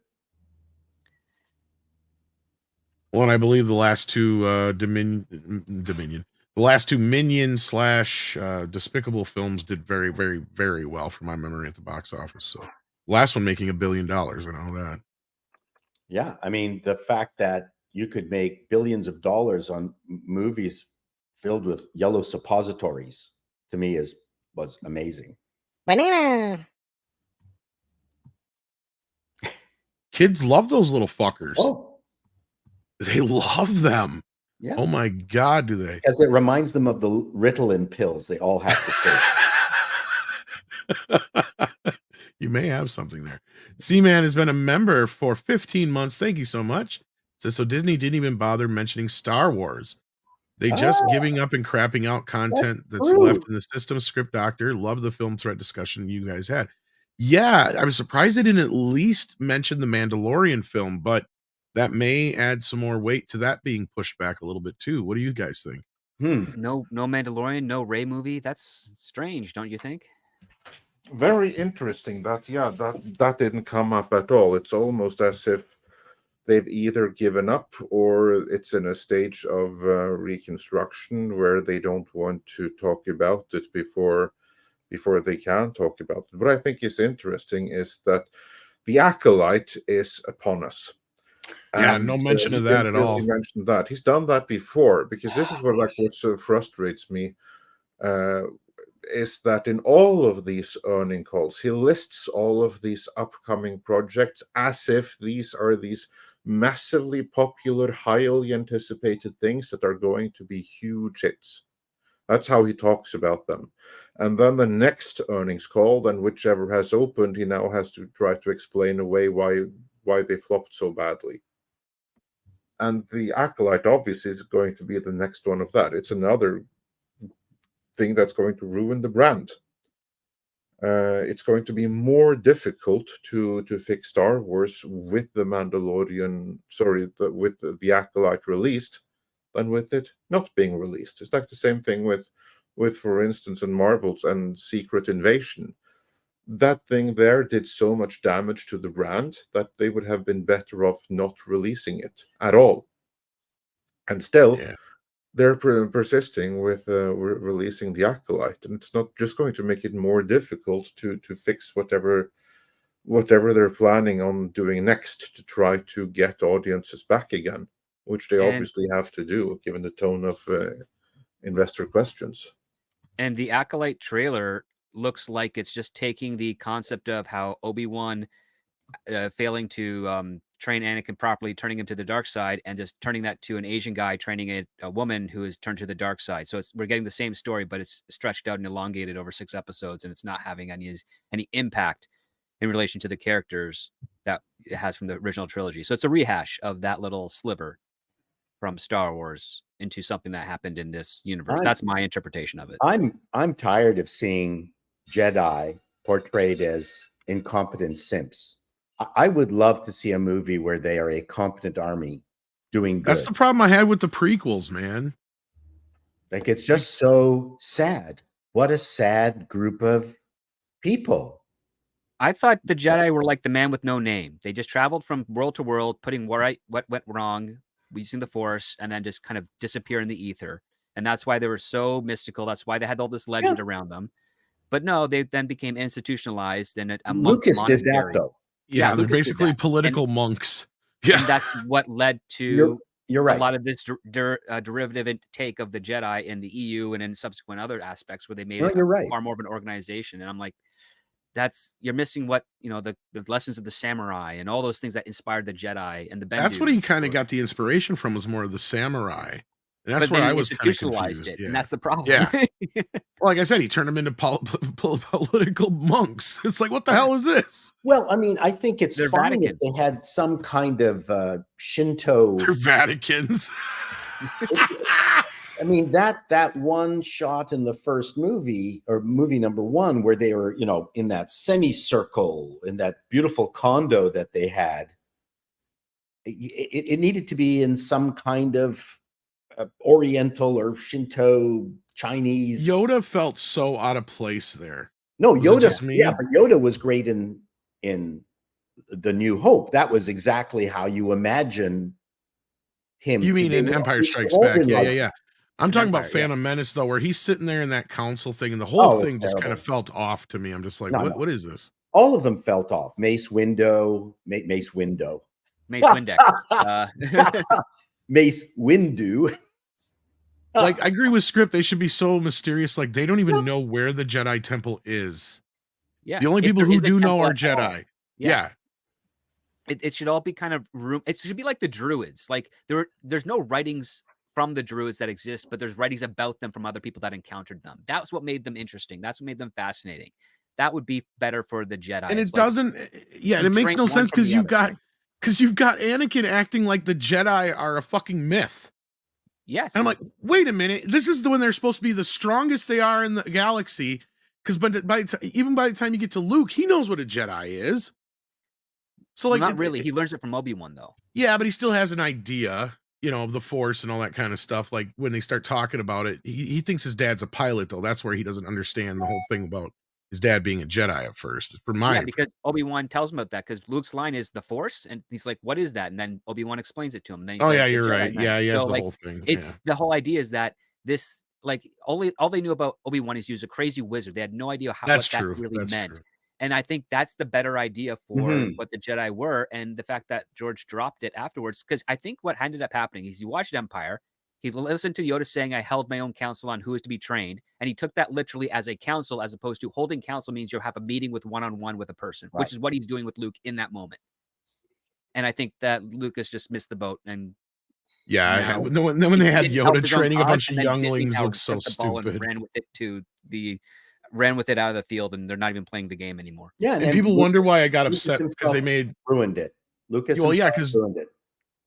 Well, and I believe the last two Dominion, the last two Minion / Despicable films did very, very, very well from my memory at the box office. So, last one making $1 billion. I know that. Yeah, I mean, the fact that you could make billions of dollars on movies filled with yellow suppositories, to me, was amazing. Banana. Kids love those little fuckers. Oh, they love them. Yeah. Oh my God, do they? Because it reminds them of the Ritalin pills they all have to take. You may have something there. C-Man has been a member for 15 months. Thank you so much. Says, so Disney didn't even bother mentioning Star Wars. They just giving up and crapping out content that's left in the system. Script Doctor, love the film threat discussion you guys had. Yeah, I was surprised they didn't at least mention the Mandalorian film, but that may add some more weight to that being pushed back a little bit too. What do you guys think? No Mandalorian, no Rey movie. That's strange, don't you think? Very interesting. That didn't come up at all. It's almost as if they've either given up or it's in a stage of reconstruction where they don't want to talk about it before they can talk about it. What I think is interesting is that the Acolyte is upon us. Yeah, no mention of that at all. He mentioned that. He's done that before, because this is what so frustrates me. Is that in all of these earning calls, he lists all of these upcoming projects as if these are these massively popular, highly anticipated things that are going to be huge hits. That's how he talks about them. And then the next earnings call, then whichever has opened, he now has to try to explain away why they flopped so badly. And the Acolyte obviously is going to be the next one of that. It's another thing that's going to ruin the brand. It's going to be more difficult to fix Star Wars with the Mandalorian, with the Acolyte released than with it not being released. It's like the same thing with for instance, in Marvel's and Secret Invasion. That thing there did so much damage to the brand that they would have been better off not releasing it at all. And still, they're persisting with releasing the Acolyte, and it's not just going to make it more difficult to fix whatever they're planning on doing next to try to get audiences back again, which they obviously have to do given the tone of investor questions. And the Acolyte trailer looks like it's just taking the concept of how Obi-Wan failing to train Anakin properly, turning him to the dark side, and just turning that to an Asian guy training a woman who is turned to the dark side. So we're getting the same story, but it's stretched out and elongated over 6 episodes, and it's not having any impact in relation to the characters that it has from the original trilogy. So it's a rehash of that little sliver from Star Wars into something that happened in this universe. That's my interpretation of it. I'm tired of seeing Jedi portrayed as incompetent simps. I would love to see a movie where they are a competent army doing good. That's the problem I had with the prequels, man. Like, it's just so sad. What a sad group of people. I thought the Jedi were like the man with no name. They just traveled from world to world, putting what went wrong, using the Force, and then just kind of disappear in the ether. And that's why they were so mystical. That's why they had all this legend around them. But no, they then became institutionalized in a monk Lucas monastery. did that, though. Yeah, they're basically political monks. Yeah, and that's what led to you're right. a lot of this derivative take of the Jedi in the EU and in subsequent other aspects where they made it you're right. far more of an organization. And I'm like, you're missing what, the lessons of the samurai and all those things that inspired the Jedi and the Bendu. That's what he kind of got the inspiration from, was more of the samurai. And that's but where then I he was kind of institutionalized confused. it, Yeah. and that's the problem. Yeah. Well, like I said, he turned them into political monks. It's like, what the hell is this? Well, I mean, I think it's They're fine Vaticans. if they had some kind of Shinto. They're Vaticans. I mean, that one shot in the first movie, or movie number one, where they were, in that semicircle in that beautiful condo that they had, it needed to be in some kind of Oriental or Shinto Chinese. Yoda felt so out of place there. No, Was Yoda. just me? Yeah, but Yoda was great in The New Hope. That was exactly how you imagine him. You mean in Empire Strikes Back? Yeah. I'm talking about Phantom Menace, though, where he's sitting there in that council thing, and the whole thing just kind of felt off to me. I'm just like, what is this? All of them felt off. Mace Windu. Mace Windex. Mace Windu. Like, I agree with Script. They should be so mysterious. Like, they don't even know where the Jedi Temple is. Yeah. The only people who do know are Jedi. Yeah. It should all be kind of it should be like the Druids. Like, there's no writings from the Druids that exist, but there's writings about them from other people that encountered them. That's what made them interesting. That's what made them fascinating. That would be better for the Jedi. And it doesn't. Yeah, and it makes no sense because you've got Anakin acting like the Jedi are a fucking myth. Yes. And I'm like, wait a minute. This is when they're supposed to be the strongest they are in the galaxy. Because even by the time you get to Luke, he knows what a Jedi is. So, like, not really. He learns it from Obi-Wan, though. Yeah, but he still has an idea, of the Force and all that kind of stuff. Like, when they start talking about it, he thinks his dad's a pilot, though. That's where he doesn't understand the whole thing about his dad being a Jedi at first. Because Obi-Wan tells him about that, because Luke's line is the Force, and he's like, "What is that?" And then Obi-Wan explains it to him. And then he says, you're right. Yeah, he has the whole thing. It's the whole idea is that this, like, all they knew about Obi-Wan is he was a crazy wizard. They had no idea what that really meant. True. And I think that's the better idea for what the Jedi were, and the fact that George dropped it afterwards. Because I think what ended up happening is he watched Empire. He listened to Yoda saying, "I held my own council on who is to be trained," and he took that literally as a council, as opposed to holding council means you have a meeting with one-on-one with a person, which is what he's doing with Luke in that moment. And I think that Lucas just missed the boat. And when they had Yoda training a bunch of younglings, looked so stupid. Ran with it out of the field, and they're not even playing the game anymore. Yeah, and people wonder why I got upset because they ruined it. Lucas, because ruined it.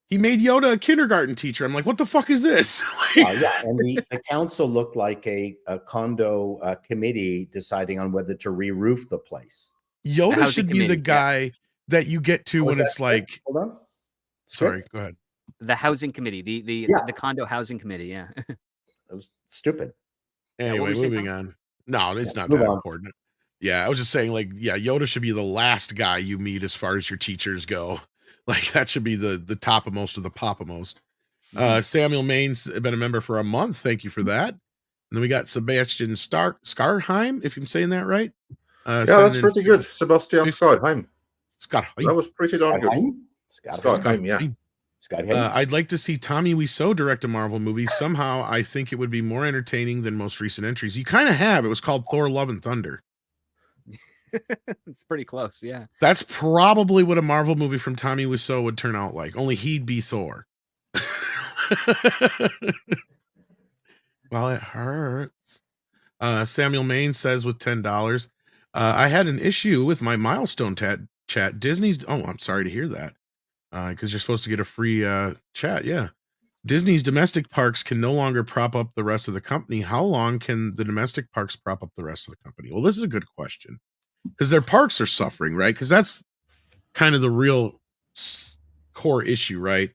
He made Yoda a kindergarten teacher. I'm like, what the fuck is this? And the council looked like a condo committee deciding on whether to re-roof the place. Yoda should be the guy that you get to when it's like. Hold on. Sorry, go ahead. The housing committee, the condo housing committee. Yeah, that was stupid. Anyway, moving on. No, it's not that important. Yeah, I was just saying, like, Yoda should be the last guy you meet as far as your teachers go. Like, that should be the topmost of the popmost. Samuel Main's been a member for a month. Thank you for that. And then we got Sebastian Skarheim, if I'm saying that right. That's pretty good. Sebastian Skarheim. Skarheim. That was pretty darn good. Skarheim, yeah. I'd like to see Tommy Wiseau direct a Marvel movie. Somehow, I think it would be more entertaining than most recent entries. You kind of have. It was called Thor: Love and Thunder. It's pretty close, yeah. That's probably what a Marvel movie from Tommy Wiseau would turn out like. Only he'd be Thor. Well, it hurts. Samuel Main says with $10, I had an issue with my milestone chat. Disney's. Oh, I'm sorry to hear that. Because you're supposed to get a free chat. Yeah. Disney's domestic parks can no longer prop up the rest of the company. How long can the domestic parks prop up the rest of the company? Well, this is a good question. Because their parks are suffering, right? Because that's kind of the real core issue, right?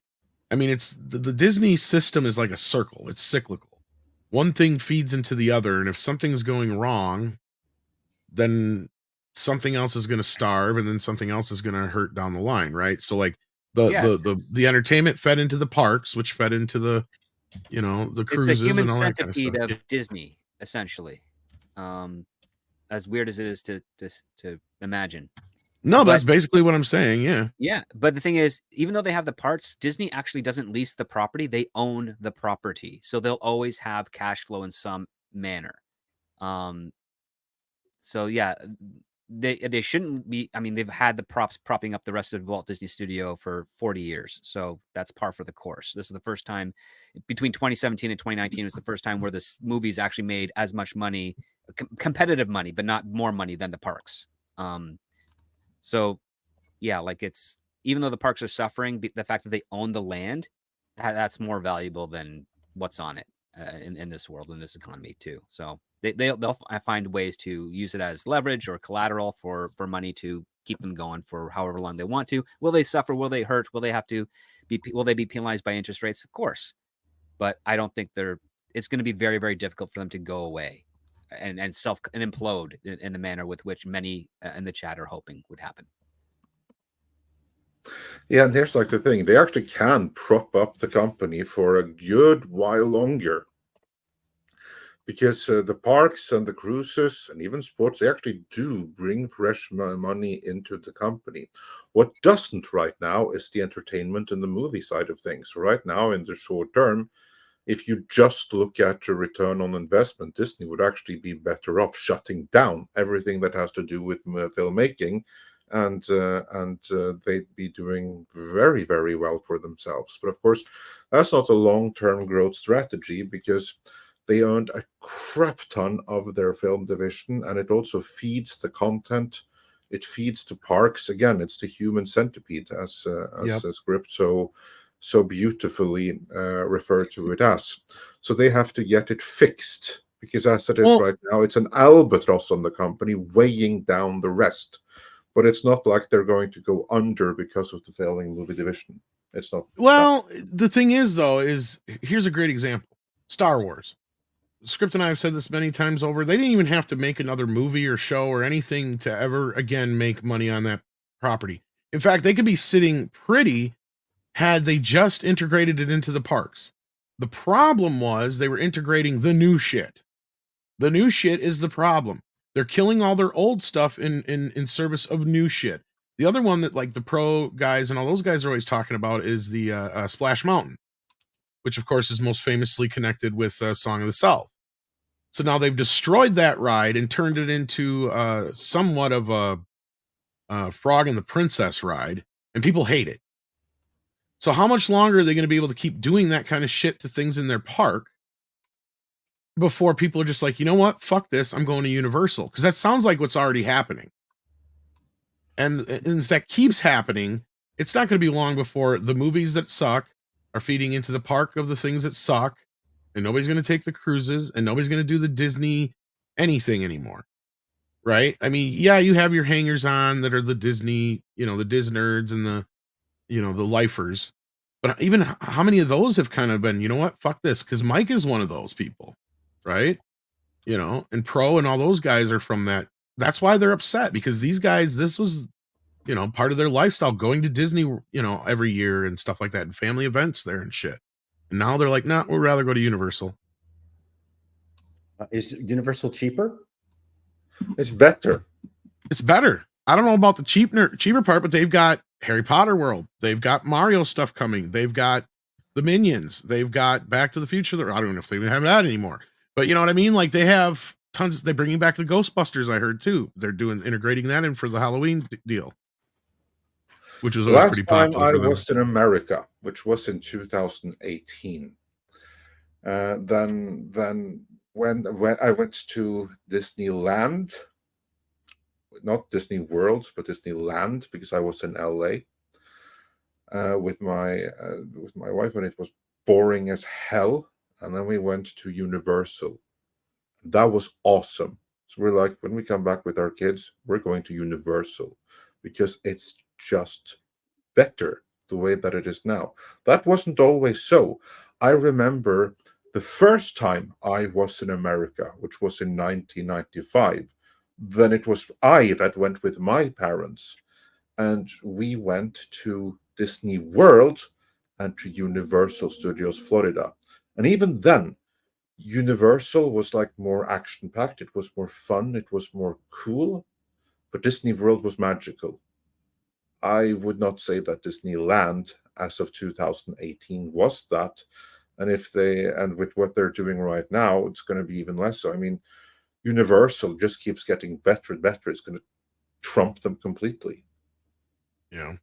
I mean, it's the Disney system is like a circle. It's cyclical. One thing feeds into the other, and if something's going wrong, then something else is going to starve, and then something else is going to hurt down the line, right? So, like the entertainment fed into the parks, which fed into the the cruises. It's a human centipede of Disney, essentially. As weird as it is to imagine. No, that's basically what I'm saying. Yeah. Yeah. But the thing is, even though they have the parts, Disney actually doesn't lease the property. They own the property. So they'll always have cash flow in some manner. So yeah, they shouldn't be. I mean, they've had the props propping up the rest of Walt Disney Studio for 40 years, so that's par for the course. This is the first time between 2017 and 2019 was the first time where this movie's actually made as much money, competitive money, but not more money than the parks. So yeah, like it's, even though the parks are suffering, the fact that they own the land, that's more valuable than what's on it in this world, in this economy too. So they'll find ways to use it as leverage or collateral for money to keep them going for however long they want to. Will they suffer? Will they hurt? Will they be penalized by interest rates? Of course, but I don't think it's going to be very, very difficult for them to go away and implode in the manner with which many in the chat are hoping would happen. Yeah, and here's like the thing: they actually can prop up the company for a good while longer, because the parks and the cruises and even sports, they actually do bring fresh money into the company. What doesn't right now is the entertainment and the movie side of things. Right now, in the short term, if you just look at the return on investment, Disney would actually be better off shutting down everything that has to do with filmmaking, and they'd be doing very, very well for themselves. But of course, that's not a long-term growth strategy, because they earned a crap ton of their film division, and it also feeds the content. It feeds the parks. Again, it's the human centipede, as a script so beautifully referred to it as. So they have to get it fixed, because as it is right now, it's an albatross on the company weighing down the rest. But it's not like they're going to go under because of the failing movie division. It's not. Well, the thing is, though, here's a great example: Star Wars. Script and I have said this many times over. They didn't even have to make another movie or show or anything to ever again make money on that property. In fact, they could be sitting pretty had they just integrated it into the parks. The problem was they were integrating the new shit. The new shit is the problem. They're killing all their old stuff in service of new shit. The other one that like the pro guys and all those guys are always talking about is the Splash Mountain, which of course is most famously connected with Song of the South. So now they've destroyed that ride and turned it into somewhat of a Frog and the Princess ride, and people hate it. So how much longer are they going to be able to keep doing that kind of shit to things in their park before people are just like, you know what, fuck this, I'm going to Universal? Because that sounds like what's already happening. And if that keeps happening, it's not going to be long before the movies that suck are feeding into the park of the things that suck, and nobody's going to take the cruises, and nobody's going to do the Disney anything anymore. Right? I mean, yeah, you have your hangers on that are the Disney, the Disnerds and the, the lifers. But even how many of those have kind of been, you know what, fuck this? Because Mike is one of those people, right? And Pro and all those guys are from that. That's why they're upset, because these guys, this was, part of their lifestyle, going to Disney, every year and stuff like that, and family events there and shit. And now they're like, nah, we'd rather go to Universal. Is Universal cheaper? It's better. It's better. I don't know about the cheaper part, but they've got Harry Potter World. They've got Mario stuff coming. They've got the Minions. They've got Back to the Future. I don't know if they even have that anymore. But you know what I mean? Like, they have tons. They're bringing back the Ghostbusters, I heard, too. They're integrating that in for the Halloween deal, which was always pretty popular last for time I them. was in America, which was in 2018. Then when I went to Disneyland, not Disney World, but Disneyland, because I was in LA with my wife, and it was boring as hell. And then we went to Universal. That was awesome. So we're like, when we come back with our kids, we're going to Universal, because it's just better the way that it is now. That wasn't always so. I remember the first time I was in America, which was in 1995. Then it was I that went with my parents, and we went to Disney World and to Universal Studios Florida. And even then, Universal was like more action-packed. It was more fun. It was more cool. But Disney World was magical. I would not say that Disneyland, as of 2018, was that. And with what they're doing right now, it's going to be even less so. I mean, Universal just keeps getting better and better. It's going to trump them completely. Yeah.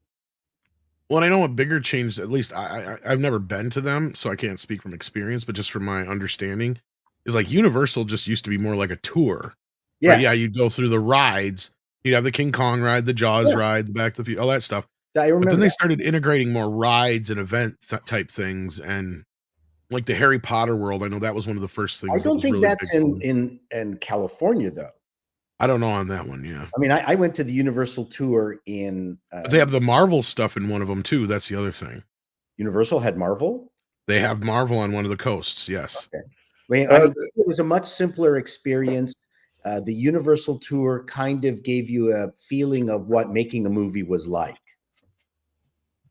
Well, I know a bigger change, at least I've never been to them, so I can't speak from experience, but just from my understanding, is like Universal just used to be more like a tour. Yeah. Right? Yeah, you'd go through the rides. You'd have the King Kong ride, the Jaws ride, the Back to the Future, all that stuff. I remember. But then they started integrating more rides and event type things, and like the Harry Potter world. I know that was one of the first things. I don't think really that's in California though. I don't know on that one. Yeah. I mean, I went to the Universal tour in. But they have the Marvel stuff in one of them too. That's the other thing. Universal had Marvel. They have Marvel on one of the coasts. Yes. Okay. I mean, it was a much simpler experience. The Universal tour kind of gave you a feeling of what making a movie was like.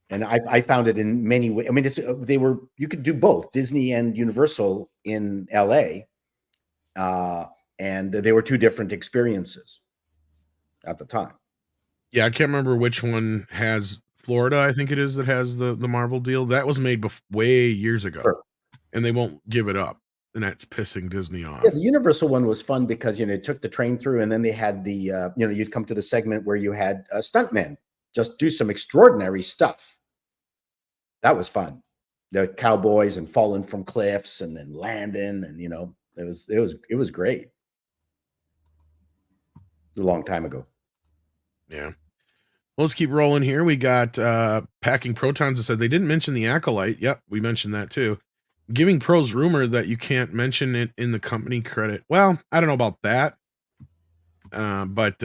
And I found it in many ways. I mean, you could do both Disney and Universal in LA. And they were two different experiences at the time. Yeah, I can't remember which one has Florida. I think it is that has the Marvel deal. That was made way years ago, and they won't give it up, and that's pissing Disney off. Yeah, the Universal one was fun because it took the train through, and then they had the you'd come to the segment where you had stuntmen just do some extraordinary stuff. That was fun. The cowboys and falling from cliffs and then landing, and it was great. A long time ago. Yeah. Well, let's keep rolling here. We got Packing Protons that said they didn't mention the Acolyte. Yep, we mentioned that too. Giving pros rumor that you can't mention it in the company credit. Well, I don't know about that. But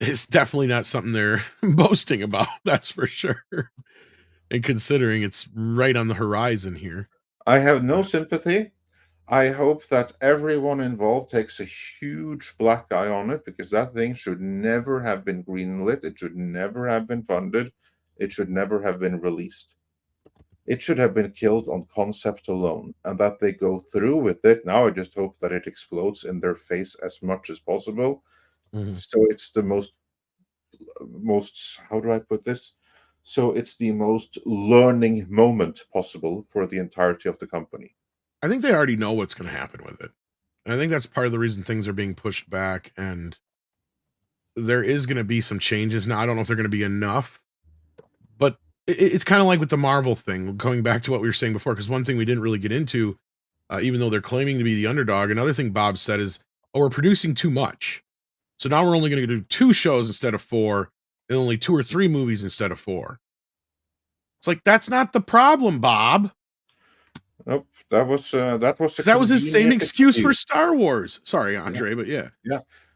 it's definitely not something they're boasting about. That's for sure. And considering it's right on the horizon here. I have no sympathy. I hope that everyone involved takes a huge black eye on it, because that thing should never have been greenlit. It should never have been funded. It should never have been released. It should have been killed on concept alone, and that they go through with it. Now I just hope that it explodes in their face as much as possible. Mm-hmm. So it's the most, how do I put this? So it's the most learning moment possible for the entirety of the company. I think they already know what's going to happen with it. And I think that's part of the reason things are being pushed back, and there is going to be some changes. Now, I don't know if they're going to be enough, but it's kind of like with the Marvel thing, going back to what we were saying before, because one thing we didn't really get into, even though they're claiming to be the underdog, another thing Bob said is, we're producing too much. So now we're only going to do 2 shows instead of 4, and only 2 or 3 movies instead of 4. It's like, that's not the problem, Bob. Nope, that was his same excuse for Star Wars. Sorry, Andre, but yeah,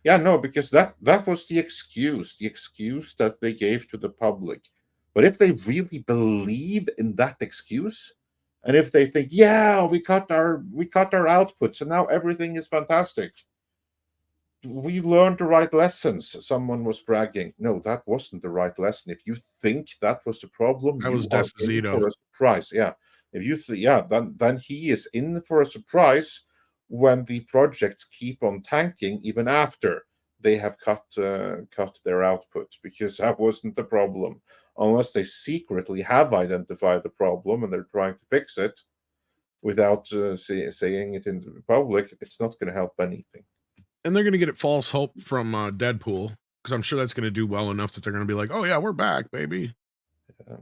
no, because that was the excuse that they gave to the public. But if they really believe in that excuse, and if they think, yeah, we cut our output, so now everything is fantastic, we learned the right lessons. Someone was bragging. No, that wasn't the right lesson. If you think that was the problem, that was Desposito. For a surprise, yeah. If you then he is in for a surprise when the projects keep on tanking even after they have cut their output, because that wasn't the problem. Unless they secretly have identified the problem and they're trying to fix it without saying it in the public, it's not going to help anything. And they're going to get false hope from Deadpool, because I'm sure that's going to do well enough that they're going to be like, oh yeah, we're back, baby. Yeah.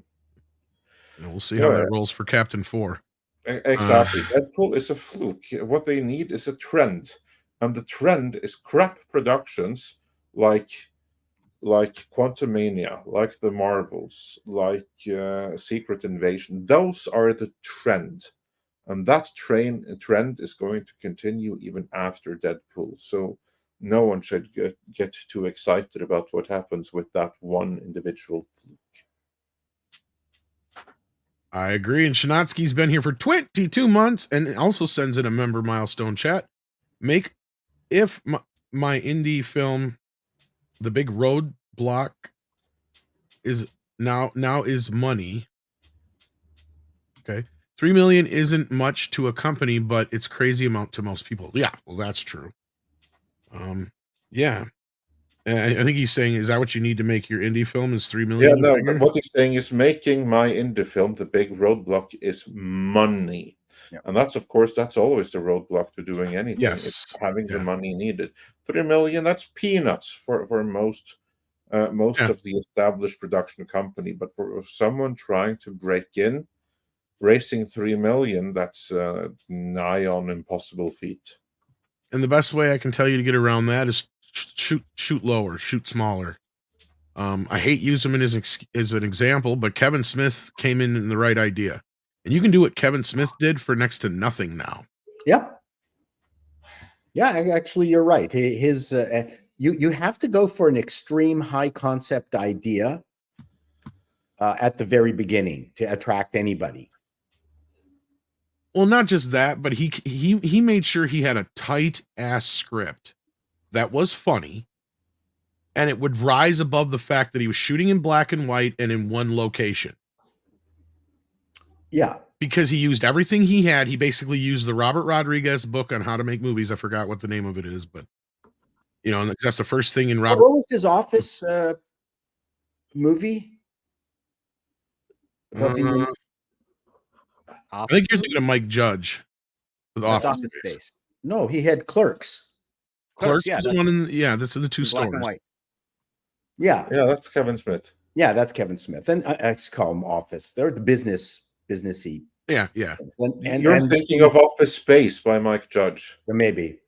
And we'll see how that rolls for Captain 4. Exactly. Deadpool is a fluke. What they need is a trend. And the trend is crap productions like Quantumania, like the Marvels, like Secret Invasion. Those are the trend. And that trend is going to continue even after Deadpool. So no one should get too excited about what happens with that one individual fluke. I agree. And Shanatsky's been here for 22 months and also sends in a member milestone chat. If my indie film, The Big Roadblock, is now is money. Okay. 3 million isn't much to a company, but it's crazy amount to most people. Yeah, well, that's true. Yeah. I think he's saying, is that what you need to make your indie film, is 3 million? Yeah, no, what he's saying is making my indie film, The Big Roadblock, is money. Yeah. And that's always the roadblock to doing anything. Yes. It's having the money needed. 3 million, that's peanuts for most most of the established production company. But for someone trying to break in, raising $3 million, that's nigh on impossible feat. And the best way I can tell you to get around that is shoot lower, shoot smaller. I hate using him as an example, but Kevin Smith came in the right idea, and you can do what Kevin Smith did for next to nothing now. Yep. Yeah, actually, you're right. His you have to go for an extreme high concept idea at the very beginning to attract anybody. Well, not just that, but he made sure he had a tight ass script that was funny, and it would rise above the fact that he was shooting in black and white and in one location. Yeah. Because he used everything he had. He basically used the Robert Rodriguez book on how to make movies. I forgot what the name of it is, but and that's the first thing in Robert. What was his Office movie? I think you're thinking of Mike Judge with Office Space. No, he had Clerks. Clerks is the one that's in the two stores. Black and white. Yeah, that's Kevin Smith. Yeah, that's Kevin Smith. And I just call him Office. They're the businessy. Yeah. And you're thinking of Office Space by Mike Judge. Maybe.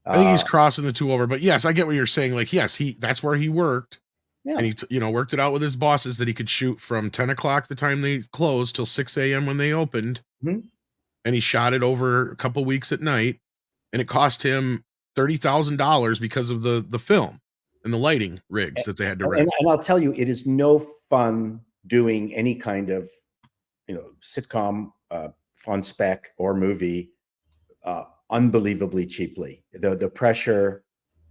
I think he's crossing the two over, but yes, I get what you're saying. Like, yes, that's where he worked. Yeah. And he, worked it out with his bosses that he could shoot from 10 o'clock the time they closed till 6 a.m. when they opened. Mm-hmm. And he shot it over a couple weeks at night. And it cost him $30,000 because of the film and the lighting rigs that they had to rent. And I'll tell you, it is no fun doing any kind of, sitcom, fun spec or movie unbelievably cheaply. The pressure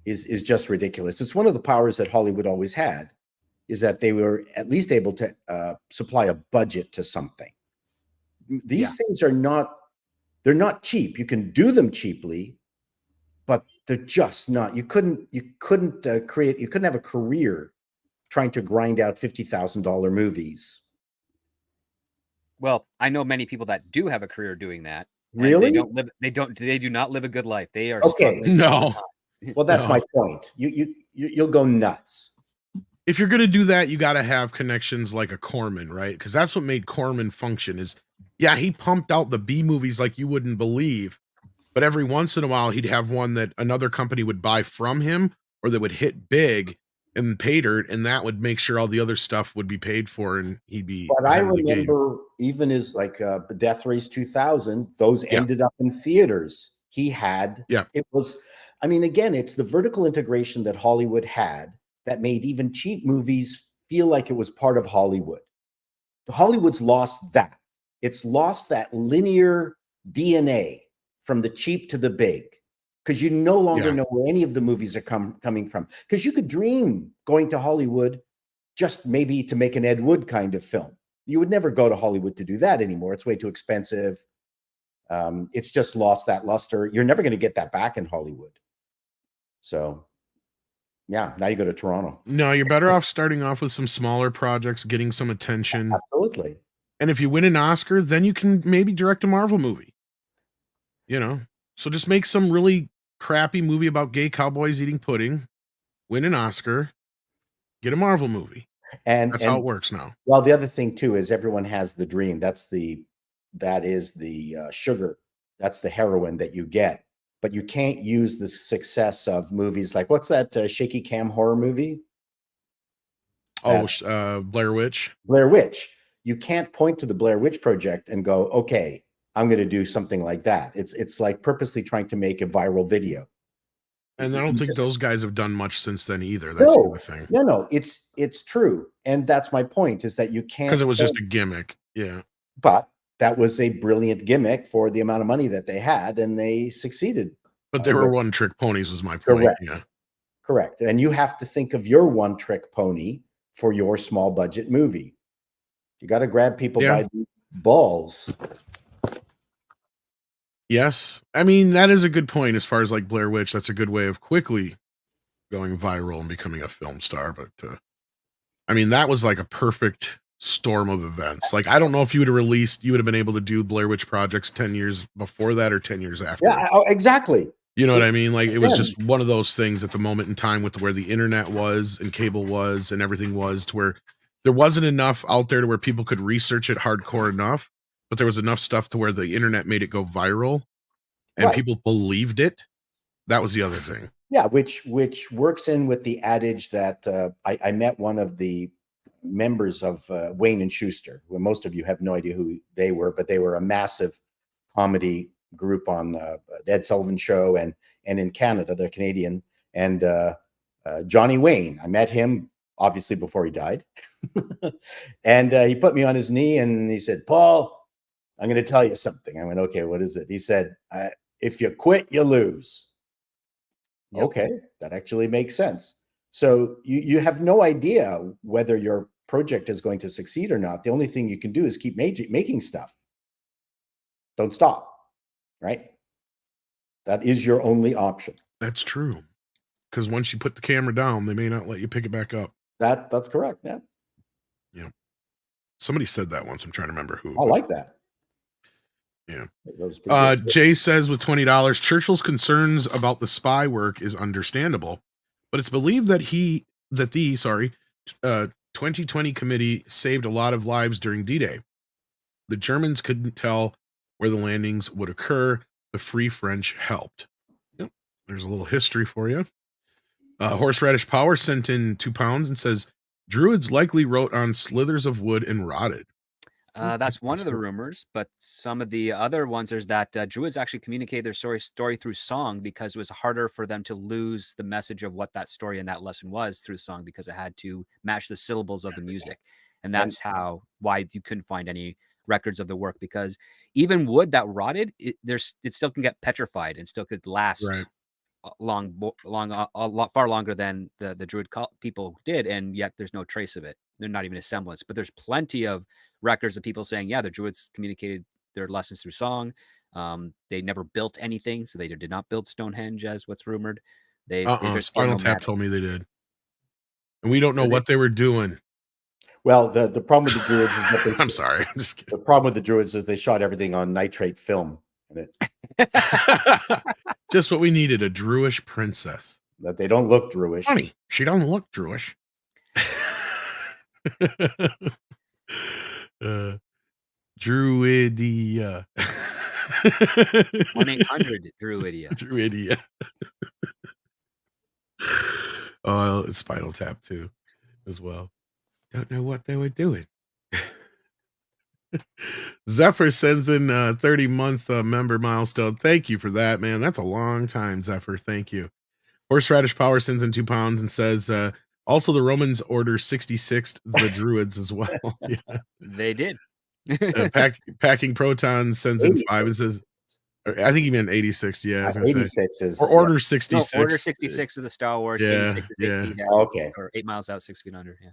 is just ridiculous. It's one of the powers that Hollywood always had, is that they were at least able to supply a budget to something. These things they're not cheap. You can do them cheaply, but they're just not. You couldn't have a career trying to grind out $50,000 movies. Well, I know many people that do have a career doing that. Really? They do not live a good life. They are okay. No. Well, that's my point. You'll go nuts. If you're going to do that, you got to have connections like a Corman, right? Because that's what made Corman function is, he pumped out the B movies like you wouldn't believe. But every once in a while, he'd have one that another company would buy from him or that would hit big and pay dirt, and that would make sure all the other stuff would be paid for, and he'd be. But I remember even as like Death Race 2000, those ended up in theaters. He had. Yeah. It was. I mean, again, it's the vertical integration that Hollywood had that made even cheap movies feel like it was part of Hollywood. Hollywood's lost that. It's lost that linear DNA from the cheap to the big, because you no longer know where any of the movies are coming from. Because you could dream going to Hollywood just maybe to make an Ed Wood kind of film. You would never go to Hollywood to do that anymore. It's way too expensive. It's just lost that luster. You're never going to get that back in Hollywood. So, now you go to Toronto. No, you're better off starting off with some smaller projects, getting some attention. Absolutely. And if you win an Oscar, then you can maybe direct a Marvel movie. So just make some really crappy movie about gay cowboys eating pudding, win an Oscar, get a Marvel movie. And that's how it works now. Well, the other thing too is everyone has the dream. That is the sugar. That's the heroin that you get. But you can't use the success of movies like, what's that shaky cam horror movie? Blair Witch. Blair Witch. You can't point to the Blair Witch Project and go, okay, I'm going to do something like that. It's like purposely trying to make a viral video. And I don't think those guys have done much since then either. That's the other thing. No, it's true. And that's my point, is that you can't. Because it was just a gimmick. Yeah. But that was a brilliant gimmick for the amount of money that they had, and they succeeded. But they were one-trick ponies was my point. Correct. Yeah. Correct. And you have to think of your one-trick pony for your small budget movie. You got to grab people by the balls. Yes. I mean, that is a good point as far as like Blair Witch. That's a good way of quickly going viral and becoming a film star. But I mean, that was like a perfect storm of events. Like, I don't know if you would have been able to do Blair Witch projects 10 years before that or 10 years after. Yeah, exactly. You know what I mean? Like, it was just one of those things at the moment in time with where the internet was and cable was and everything was, to where there wasn't enough out there to where people could research it hardcore enough, but there was enough stuff to where the internet made it go viral and people believed it. That was the other thing. Yeah, which works in with the adage that I met one of the members of Wayne and Schuster. Well, most of you have no idea who they were, but they were a massive comedy group on the Ed Sullivan Show, and in Canada, they're Canadian. And Johnny Wayne, I met him obviously before he died, and he put me on his knee and he said, "Paul, I'm going to tell you something." I went, "Okay, what is it?" He said, "If you quit, you lose." Yep. Okay, that actually makes sense. So you have no idea whether your project is going to succeed or not. The only thing you can do is keep making stuff. Don't stop, right? That is your only option. That's true. Because once you put the camera down, they may not let you pick it back up. That's correct. Yeah. Yeah. Somebody said that once. I'm trying to remember who. I like that. Yeah. Jay says with $20, Churchill's concerns about the spy work is understandable, but it's believed that the 2020 committee saved a lot of lives during D-Day. The Germans couldn't tell where the landings would occur. The Free French helped. Yep. There's a little history for you. Horseradish Power sent in £2 and says Druids likely wrote on slithers of wood and rotted. That's one of the rumors, but some of the other ones is that Druids actually communicated their story through song, because it was harder for them to lose the message of what that story and that lesson was through song, because it had to match the syllables of the music. And that's why you couldn't find any records of the work, because even wood that rotted, it still can get petrified and still could last far longer than the Druid people did, and yet there's no trace of it. They're not even a semblance. But there's plenty of records of people saying, yeah, the Druids communicated their lessons through song. They never built anything, so they did not build Stonehenge, as what's rumored. Spinal Tap told me they did, and we don't know what they were doing. Well, the problem with the Druids is that I'm sorry, I'm just kidding. The problem with the Druids is they shot everything on nitrate film. Just what we needed, a Druish princess. But they don't look Druish. Funny, she don't look Druish. Druidia. 1-800 Druidia. Druidia. Oh, it's Spinal Tap too, as well. Don't know what they were doing. Zephyr sends in 30-month member milestone. Thank you for that, man. That's a long time, Zephyr. Thank you. Horseradish Power sends in £2 and says, also the Romans order 66th the Druids as well. Yeah. They did. Packing Protons sends in 5 and says, I think he meant 86. Yeah, I was gonna 86 say. is or Order 66. No, Order 66 of the Star Wars. Yeah, 86 yeah. Okay. Or 8 miles out, 6 feet under. Yeah.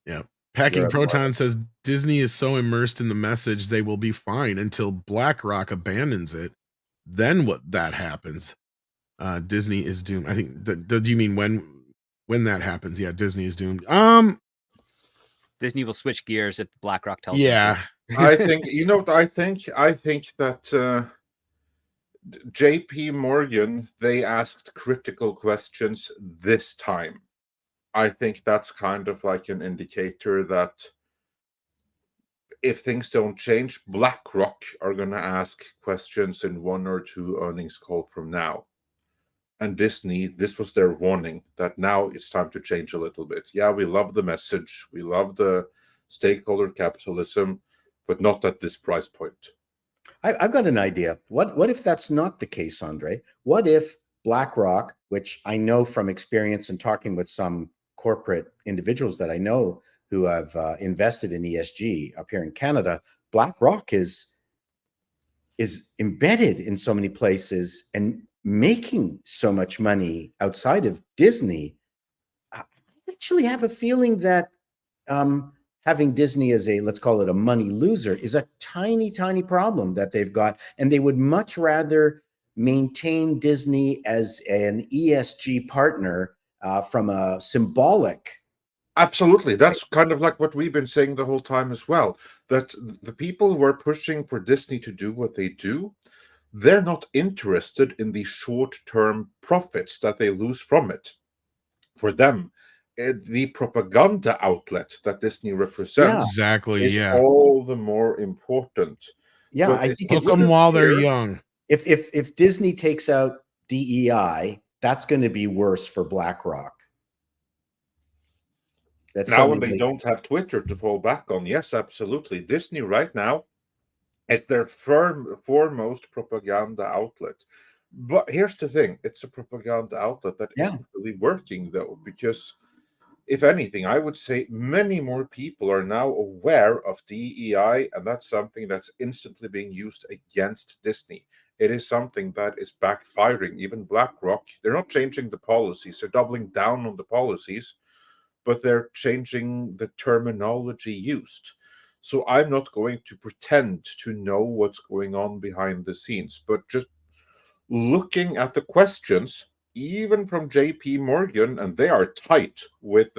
Yeah. Packing Proton says Disney is so immersed in the message they will be fine until BlackRock abandons it. Then that happens? Disney is doomed. I think. Do you mean when that happens? Yeah, Disney is doomed. Disney will switch gears if BlackRock tells them. I think I think that JP Morgan, they asked critical questions this time. I think that's kind of like an indicator that if things don't change, BlackRock are going to ask questions in 1 or 2 earnings calls from now. And Disney, this was their warning that now it's time to change a little bit. Yeah, we love the message. We love the stakeholder capitalism, but not at this price point. I've got an idea. What if that's not the case, Andre? What if BlackRock, which I know from experience and talking with some corporate individuals that I know who have invested in ESG up here in Canada, BlackRock is embedded in so many places and making so much money outside of Disney. I actually have a feeling that having Disney as let's call it a money loser, is a tiny, tiny problem that they've got. And they would much rather maintain Disney as an ESG partner from a symbolic. Absolutely. That's kind of like what we've been saying the whole time as well, that the people who are pushing for Disney to do what they do, they're not interested in the short-term profits that they lose from it. For them, the propaganda outlet that Disney represents exactly, is all the more important. Yeah, But I think hook them while they're young. If Disney takes out DEI, that's going to be worse for BlackRock. That's now when they don't have Twitter to fall back on. Yes, absolutely. Disney right now is their foremost propaganda outlet. But here's the thing, it's a propaganda outlet that isn't really working, though, because if anything, I would say many more people are now aware of DEI, and that's something that's instantly being used against Disney. It is something that is backfiring. Even BlackRock, they're not changing the policies, they're doubling down on the policies, but they're changing the terminology used. So I'm not going to pretend to know what's going on behind the scenes, but just looking at the questions, even from JP Morgan, and they are tight with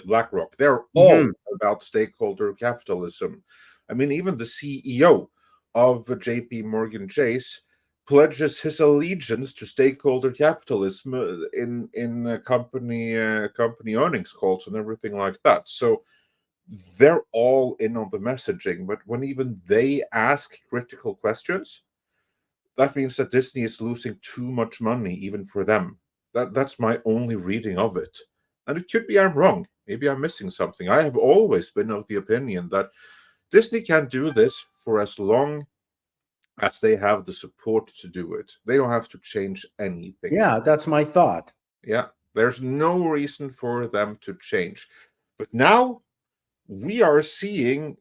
BlackRock. They're all about stakeholder capitalism. I mean, even the CEO of JP Morgan Chase pledges his allegiance to stakeholder capitalism in company earnings calls and everything like that. So they're all in on the messaging, but when even they ask critical questions, that means that Disney is losing too much money even for them. That's my only reading of it. And it could be I'm wrong. Maybe I'm missing something. I have always been of the opinion that Disney can do this for as long as they have the support to do it. They don't have to change anything. Yeah, that's my thought. Yeah, there's no reason for them to change. But now we are seeing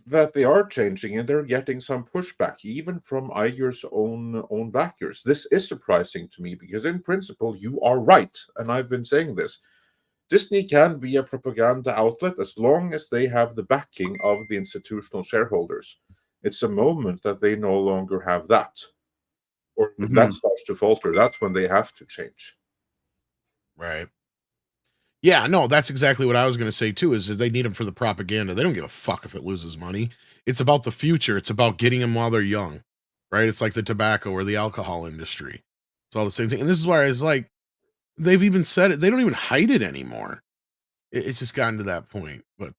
that they are changing and they're getting some pushback, even from Iger's own backers. This is surprising to me because in principle, you are right. And I've been saying this. Disney can be a propaganda outlet as long as they have the backing of the institutional shareholders. It's a moment that they no longer have that, or that starts to falter. That's when they have to change. Right. Yeah, no, that's exactly what I was going to say too, is they need them for the propaganda. They don't give a fuck if it loses money. It's about the future. It's about getting them while they're young, right? It's like the tobacco or the alcohol industry. It's all the same thing. And this is why it's like, they've even said it. They don't even hide it anymore. It's just gotten to that point. But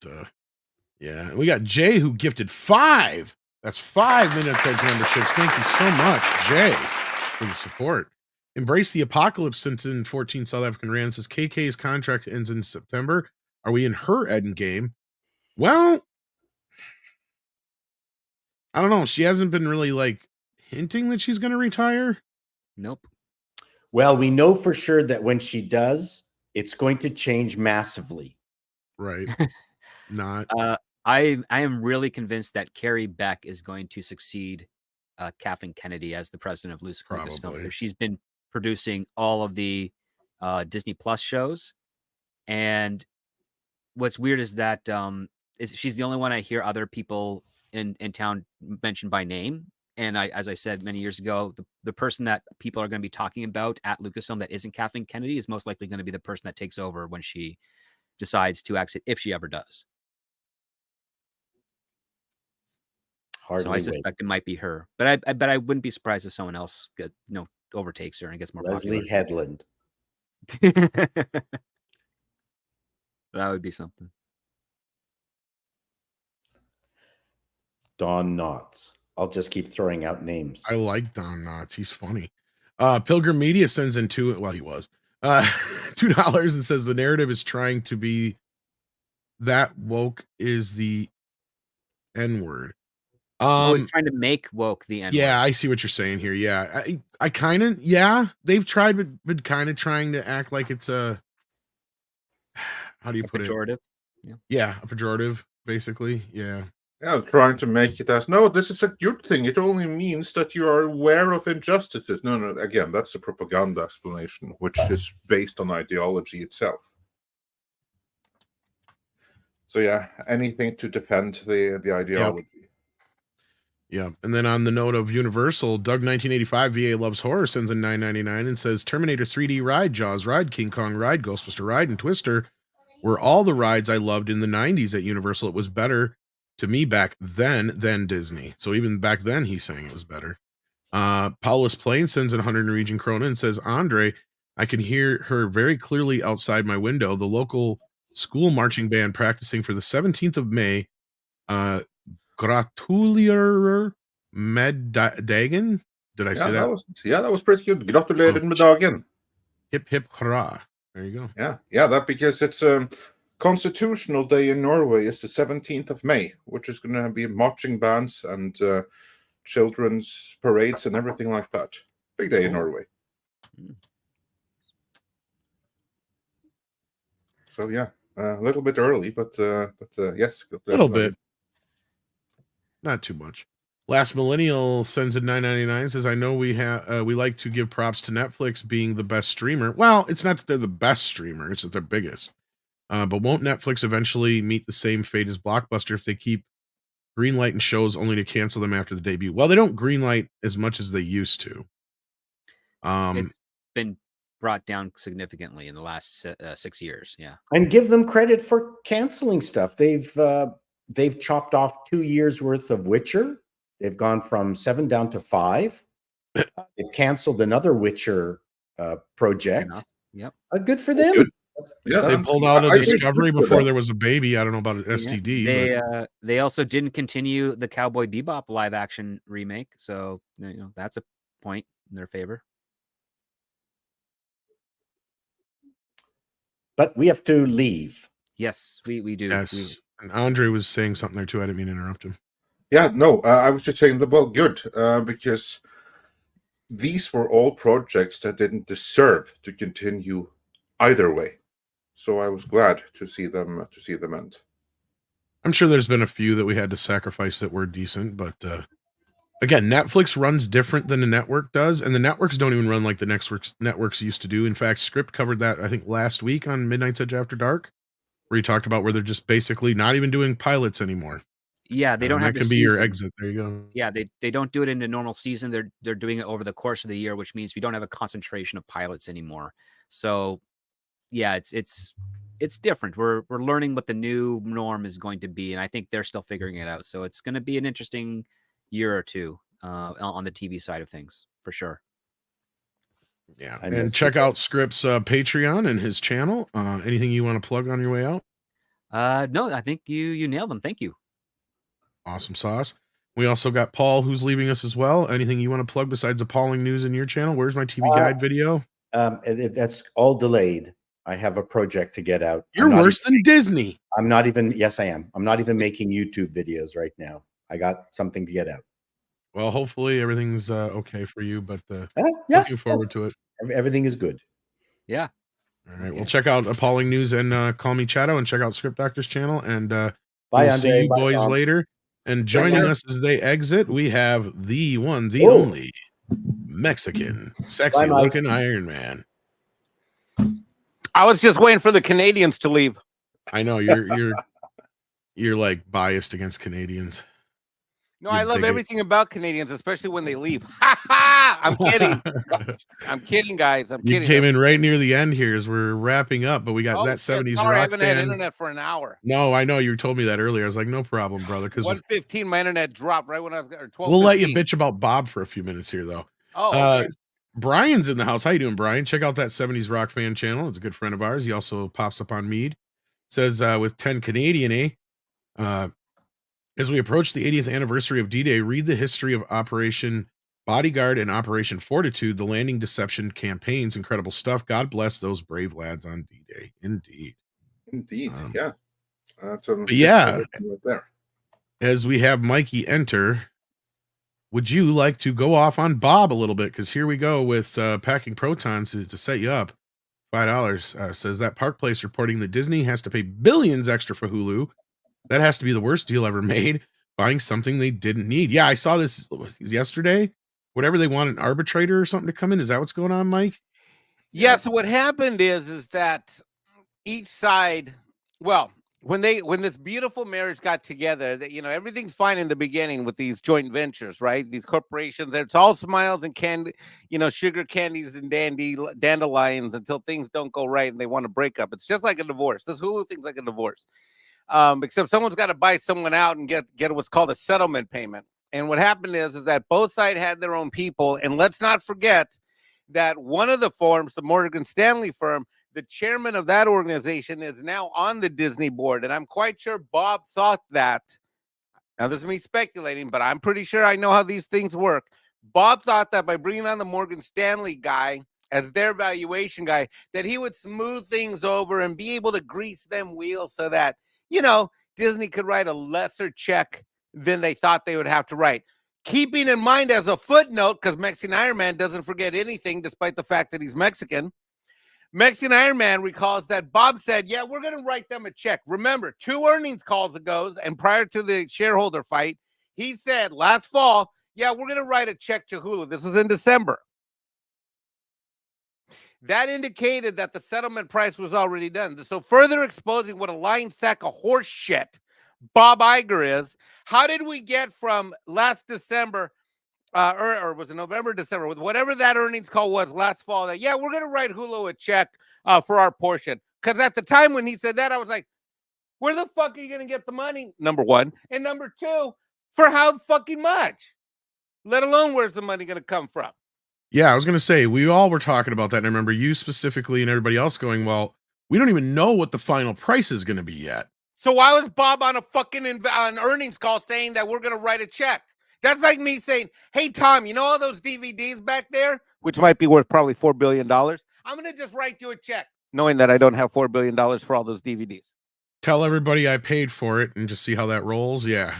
yeah, we got Jay who gifted 5. That's 5 Midnight Edge memberships. Thank you so much, Jay, for the support. Embrace the apocalypse sent in 14 South African Rand says KK's contract ends in September. Are we in her end game? Well, I don't know. She hasn't been really like hinting that she's going to retire. Nope. Well, we know for sure that when she does, it's going to change massively. Right. Not. I am really convinced that Carrie Beck is going to succeed Kathleen Kennedy as the president of Lucasfilm. She's been producing all of the Disney Plus shows, and what's weird is that she's the only one I hear other people in town mentioned by name. And as I said many years ago, the person that people are going to be talking about at Lucasfilm that isn't Kathleen Kennedy is most likely going to be the person that takes over when she decides to exit, if she ever does. So I suspect it might be her, but I wouldn't be surprised if someone else overtakes her and gets more Leslie popular. Headland. That would be something. Don Knotts. I'll just keep throwing out names. I like Don Knotts. He's funny. Pilgrim Media sends in he was $2 and says the narrative is trying to be that woke is the N-word. It's trying to make woke the N-word. Yeah, I see what you're saying here. Yeah, I kind of, they've tried, but kind of trying to act like it's a, how do you put pejorative? it? Yeah, a pejorative, basically. Yeah. Yeah, trying to make it as, no, this is a good thing. It only means that you are aware of injustices. No, again, that's a propaganda explanation, which is based on ideology itself. So yeah, anything to defend the ideology. Yeah, and then on the note of Universal, Doug 1985 VA Loves Horror sends in $9.99 and says Terminator 3D Ride, Jaws Ride, King Kong Ride, Ghostbuster Ride, and Twister were all the rides I loved in the 90s at Universal. It was better to me back then than Disney. So even back then, he's saying it was better. Paulus Plain sends in 100 Norwegian krona and says, Andre, I can hear her very clearly outside my window. The local school marching band practicing for the 17th of May. Gratulerer med dagen. Did I say that? That was pretty good. Gratulerer med dagen. Hip hip hurrah. There you go. Yeah, that because it's Constitutional Day in Norway is the 17th of May, which is going to be marching bands and children's parades and everything like that. Big day in Norway. So yeah, a little bit early, but yes, a little bit, not too much. Last Millennial sends in $9.99, says, I know we like to give props to Netflix being the best streamer. Well, it's not that they're the best streamer, it's that they're biggest. But won't Netflix eventually meet the same fate as Blockbuster if they keep greenlighting shows only to cancel them after the debut? Well, they don't greenlight as much as they used to. It's been brought down significantly in the last 6 years. Yeah. And give them credit for canceling stuff. They've chopped off 2 years worth of Witcher. They've gone from 7 down to 5. They've canceled another Witcher project. Yep. Good for them. Good. Yeah, they pulled out a Discovery before there was a baby. I don't know about an STD. They also didn't continue the Cowboy Bebop live action remake, so that's a point in their favor. But we have to leave. Yes, we do. Yes, and Andre was saying something there too. I didn't mean to interrupt him. Yeah, no, I was just saying that. Well, good, because these were all projects that didn't deserve to continue either way. So I was glad to see them end. I'm sure there's been a few that we had to sacrifice that were decent, but again, Netflix runs different than the network does, and the networks don't even run like the networks used to do. In fact, Script covered that, I think, last week on Midnight's Edge After Dark, where he talked about where they're just basically not even doing pilots anymore. Yeah, they don't have that can be your exit. There you go. Yeah, they don't do it in the normal season. They're doing it over the course of the year, which means we don't have a concentration of pilots anymore. So yeah, it's different. We're learning what the new norm is going to be, and I think they're still figuring it out. So it's going to be an interesting year or two on the TV side of things, for sure. Yeah, and check out Script's Patreon and his channel. Anything you want to plug on your way out? No, I think you nailed them. Thank you. Awesome sauce. We also got Paul, who's leaving us as well. Anything you want to plug besides appalling news in your channel? Where's my TV guide video? That's all delayed. I have a project to get out. You're worse than Disney. I'm not even. Yes, I am. I'm not even making YouTube videos right now. I got something to get out. Well, hopefully everything's okay for you, but looking forward to it. Everything is good. Yeah. All right. Okay. Well, check out Appalling News and Call Me Chato, and check out Script Doctor's channel. And we'll see you boys later. And joining us as they exit, we have the one, the only Mexican, sexy-looking Iron Man. I was just waiting for the Canadians to leave. I know you're like biased against Canadians. No, I love everything about Canadians, especially when they leave. Ha ha! I'm kidding. I'm kidding, guys. I'm kidding. You came in right near the end here as we're wrapping up, but we got that 70s rock. I haven't had internet for an hour. No, I know. You told me that earlier. I was like, no problem, brother. Because 1:15, my internet dropped right when I was 12. We'll let you bitch about Bob for a few minutes here, though. Oh, okay. Brian's in the house. How you doing, Brian? Check out that 70s rock fan channel. It's a good friend of ours. He also pops up on Mead. Says with 10 Canadian, as we approach the 80th anniversary of D-Day, read the history of Operation Bodyguard and Operation Fortitude, the landing deception campaigns. Incredible stuff. God bless those brave lads on D-Day. Indeed. Yeah. Right there. As we have Mikey enter, would you like to go off on Bob a little bit? Because here we go with Packing Protons to set you up. $5 says that Park Place reporting that Disney has to pay billions extra for Hulu. That has to be the worst deal ever made, buying something they didn't need. Yeah, I saw this yesterday. Whatever they want, an arbitrator or something to come in. Is that what's going on, Mike? Yeah, so what happened is that each side, well, when this beautiful marriage got together, that everything's fine in the beginning with these joint ventures, right? These corporations, it's all smiles and candy, sugar candies and dandelions until things don't go right and they want to break up. It's just like a divorce. This Hulu thing's like a divorce. Except someone's got to buy someone out and get what's called a settlement payment. And what happened is that both sides had their own people. And let's not forget that one of the firms, the Morgan Stanley firm, the chairman of that organization is now on the Disney board. And I'm quite sure Bob thought that. Now, this is me speculating, but I'm pretty sure I know how these things work. Bob thought that by bringing on the Morgan Stanley guy as their valuation guy, that he would smooth things over and be able to grease them wheels so that, Disney could write a lesser check than they thought they would have to write. Keeping in mind as a footnote, because Mexican Iron Man doesn't forget anything despite the fact that he's Mexican. Mexican Iron Man recalls that Bob said, yeah, we're going to write them a check. Remember, 2 earnings calls ago and prior to the shareholder fight, he said last fall, yeah, we're going to write a check to Hulu. This was in December. That indicated that the settlement price was already done. So further exposing what a lying sack of horse shit Bob Iger is, how did we get from last December or was it November, December, with whatever that earnings call was last fall, that, yeah, we're going to write Hulu a check for our portion. Because at the time when he said that, I was like, where the fuck are you going to get the money? Number one. And number two, for how fucking much? Let alone where's the money going to come from? Yeah, I was going to say, we all were talking about that. And I remember you specifically and everybody else going, well, we don't even know what the final price is going to be yet. So why was Bob on a fucking on earnings call saying that we're going to write a check? That's like me saying, hey, Tom, you know all those DVDs back there, which might be worth probably $4 billion? I'm going to just write you a check, knowing that I don't have $4 billion for all those DVDs. Tell everybody I paid for it and just see how that rolls. Yeah.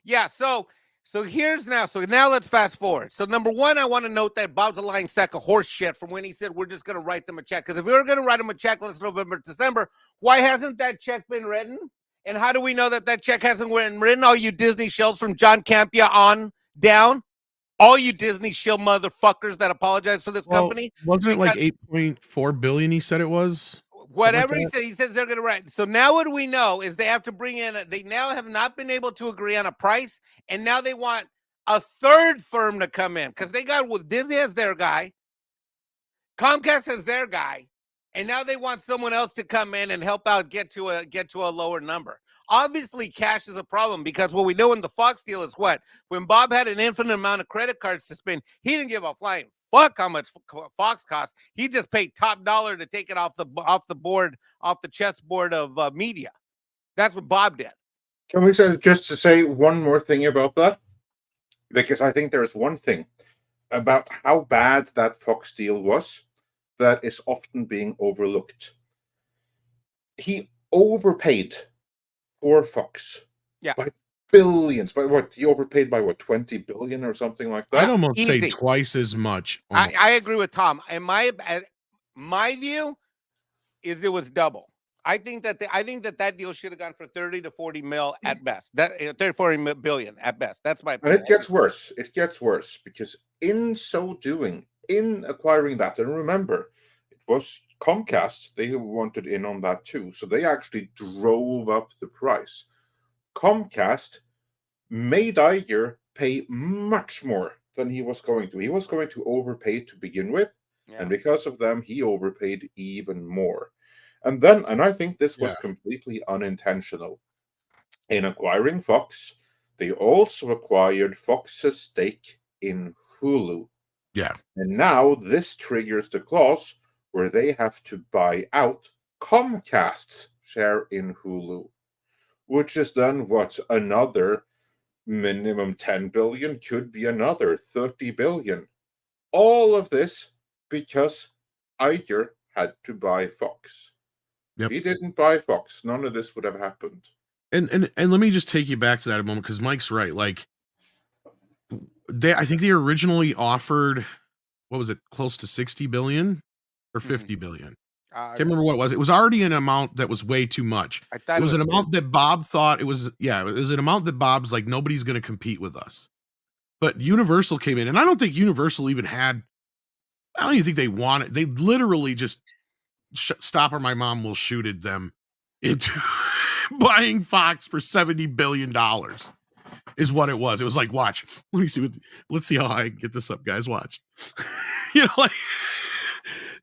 Yeah, so now let's fast forward. So number one, I want to note that Bob's a lying sack of horse shit from when he said we're just going to write them a check. Because if we were going to write them a check last November, December, why hasn't that check been written? And how do we know that check hasn't been written? All you Disney shills from John Campea on down, all you Disney shill motherfuckers that apologize for this company. Wasn't it like 8.4 billion? He said it was. Whatever he says they're going to write. So now what we know is they have to bring in. They now have not been able to agree on a price, and now they want a third firm to come in because they got with Disney as their guy, Comcast as their guy. And now they want someone else to come in and help out get to a lower number. Obviously, cash is a problem because what we know in the Fox deal is what? When Bob had an infinite amount of credit cards to spend, he didn't give a flying fuck how much Fox costs. He just paid top dollar to take it off the chessboard of media. That's what Bob did. Can we just to say one more thing about that? Because I think there's one thing about how bad that Fox deal was that is often being overlooked. He overpaid for Fox. Yeah. By billions. By what? He overpaid by what, 20 billion or something like that? I'd almost say twice as much. I agree with Tom. And my view is it was double. I think that deal should have gone for 30 to 40 mil at best. That 30 40 billion at best. That's my opinion. And it gets worse. It gets worse because in so doing, in acquiring that, and remember, it was Comcast, they wanted in on that too. So they actually drove up the price. Comcast made Iger pay much more than he was going to. He was going to overpay to begin with. Yeah. And because of them, he overpaid even more. And I think this was completely unintentional. In acquiring Fox, they also acquired Fox's stake in Hulu. Yeah. And now this triggers the clause where they have to buy out Comcast's share in Hulu, which is then another minimum 10 billion, could be another 30 billion. All of this because Iger had to buy Fox. Yep. If he didn't buy Fox, none of this would have happened. And let me just take you back to that a moment, because Mike's right. Like, I think they originally offered, what was it, close to 60 billion or 50 billion? Can't remember what it was. It was already an amount that was way too much. It was an amount that Bob thought it was an amount that Bob's like, nobody's going to compete with us. But Universal came in, and I don't think Universal even had, I don't even think they wanted, they literally just Stop or my mom will shooted them into buying Fox for $70 billion is what it was. It was like, watch, let's see how I get this up, guys. Watch. Like,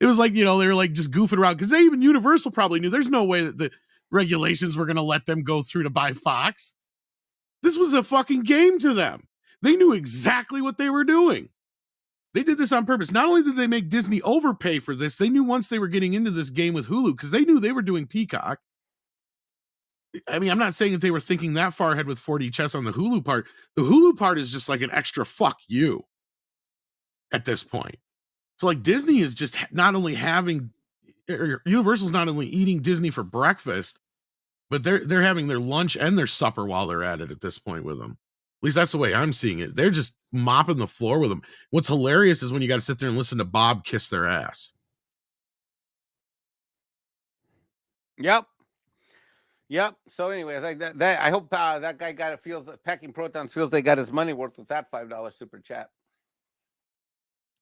it was like, they were like just goofing around because even Universal probably knew there's no way that the regulations were going to let them go through to buy Fox. This was a fucking game to them. They knew exactly what they were doing. They did this on purpose. Not only did they make Disney overpay for this, they knew once they were getting into this game with Hulu, because they knew they were doing Peacock. I mean, I'm not saying that they were thinking that far ahead with 4D chess on the Hulu part. The Hulu part is just like an extra fuck you at this point. So like Disney is just not only having, Universal's not only eating Disney for breakfast, but they're having their lunch and their supper while they're at it at this point with them. At least that's the way I'm seeing it. They're just mopping the floor with them. What's hilarious is when you got to sit there and listen to Bob kiss their ass. Yep. So anyways, like that I hope that guy Packing Protons feels they got his money worth with that $5 super chat.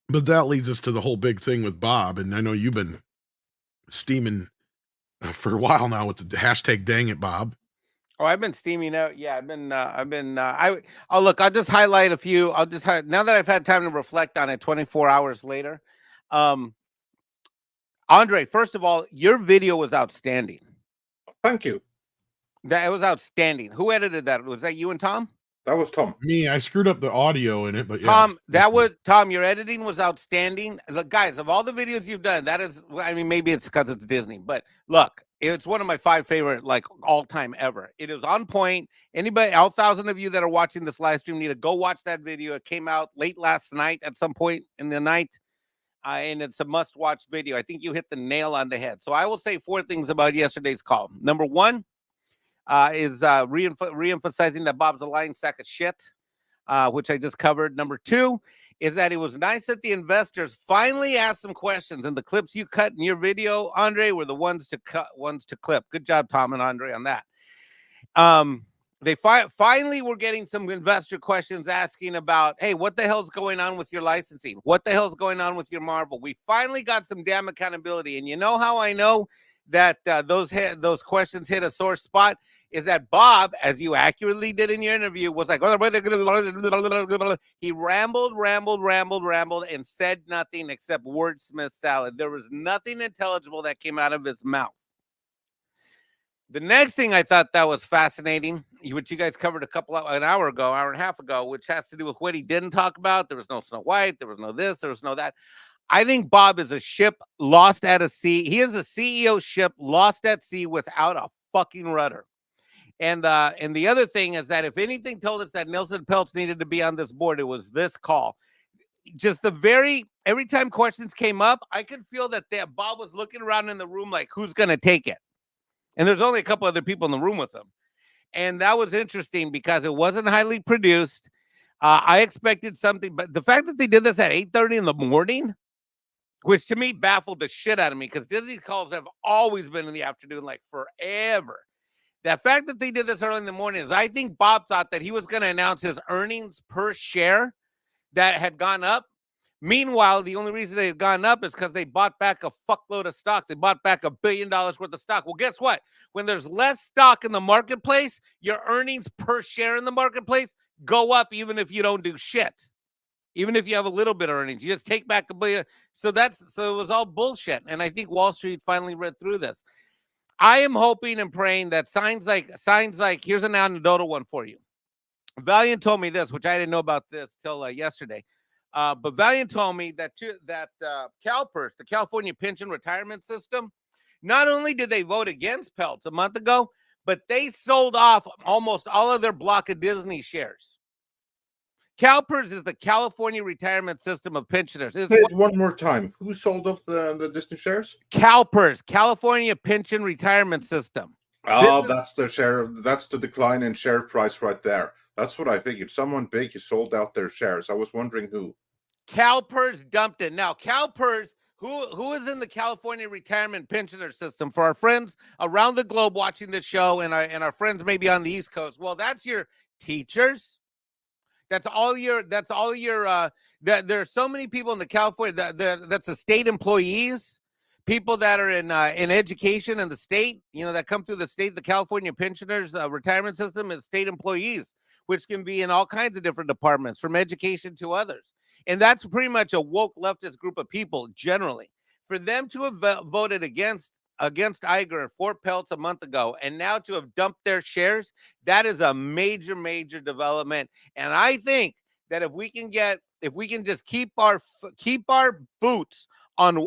But that leads us to the whole big thing with Bob. And I know you've been steaming for a while now with the hashtag dang it, Bob. Oh, I've been steaming out. Yeah, look, I'll just highlight a few. Now that I've had time to reflect on it 24 hours later. Andre, first of all, your video was outstanding. Thank you. That was outstanding. Who edited that? Was that you and Tom? That was Tom. Me, I screwed up the audio in it, but yeah. Tom, your editing was outstanding. Look, guys, of all the videos you've done, that is, I mean, maybe it's because it's Disney, but look, it's one of my 5 favorite, like, all-time ever. It is on point. Anybody, all 1,000 of you that are watching this live stream need to go watch that video. It came out late last night at some point in the night, and it's a must-watch video. I think you hit the nail on the head. So I will say 4 things about yesterday's call. Number 1 is re-emphasizing that Bob's a lying sack of shit, which I just covered. Number 2 is that it was nice that the investors finally asked some questions, and the clips you cut in your video, Andre, were the ones to clip. Good job, Tom and Andre, on that. They finally were getting some investor questions asking about, hey, what the hell's going on with your licensing? What the hell's going on with your Marvel? We finally got some damn accountability. And you know how I know that those questions hit a sore spot is that Bob, as you accurately did in your interview, was like, he rambled and said nothing except wordsmith salad. There was nothing intelligible that came out of his mouth. The next thing I thought that was fascinating, which you guys covered an hour and a half ago, which has to do with what he didn't talk about. There was no Snow White. There was no this. There was no that. I think Bob is a ship lost at a sea. He is a CEO ship lost at sea without a fucking rudder. And the other thing is that if anything told us that Nelson Peltz needed to be on this board, it was this call. Just every time questions came up, I could feel that Bob was looking around in the room like, who's going to take it? And there's only a couple other people in the room with him. And that was interesting because it wasn't highly produced. I expected something, but the fact that they did this at 8:30 in the morning, which to me baffled the shit out of me because Disney's calls have always been in the afternoon, like forever. The fact that they did this early in the morning is I think Bob thought that he was going to announce his earnings per share that had gone up. Meanwhile, the only reason they had gone up is because they bought back a fuckload of stock. They bought back $1 billion worth of stock. Well, guess what? When there's less stock in the marketplace, your earnings per share in the marketplace go up even if you don't do shit. Even if you have a little bit of earnings, you just take back $1 billion. So it was all bullshit. And I think Wall Street finally read through this. I am hoping and praying that signs like here's an anecdotal one for you. Valiant told me this, which I didn't know about this till yesterday. But Valiant told me that CalPERS, the California Pension Retirement System, not only did they vote against Peltz a month ago, but they sold off almost all of their block of Disney shares. CalPERS is the California Retirement System of Pensioners. Say it one more time. Who sold off the Disney shares? CalPERS, California Pension Retirement System. Oh, that's the share. That's the decline in share price right there. That's what I figured. Someone big has sold out their shares. I was wondering who. CalPERS dumped it. Now, CalPERS, who is in the California Retirement Pensioner System? For our friends around the globe watching this show and our friends maybe on the East Coast, well, that's your teachers. There are so many people in the California that's the state employees, people that are in education in the state, that come through the state. The California Pensioners Retirement System is state employees, which can be in all kinds of different departments, from education to others. And that's pretty much a woke leftist group of people generally. For them to have voted against Iger and for Peltz a month ago, and now to have dumped their shares, that is a major, major development. And I think that if we can just keep our boots on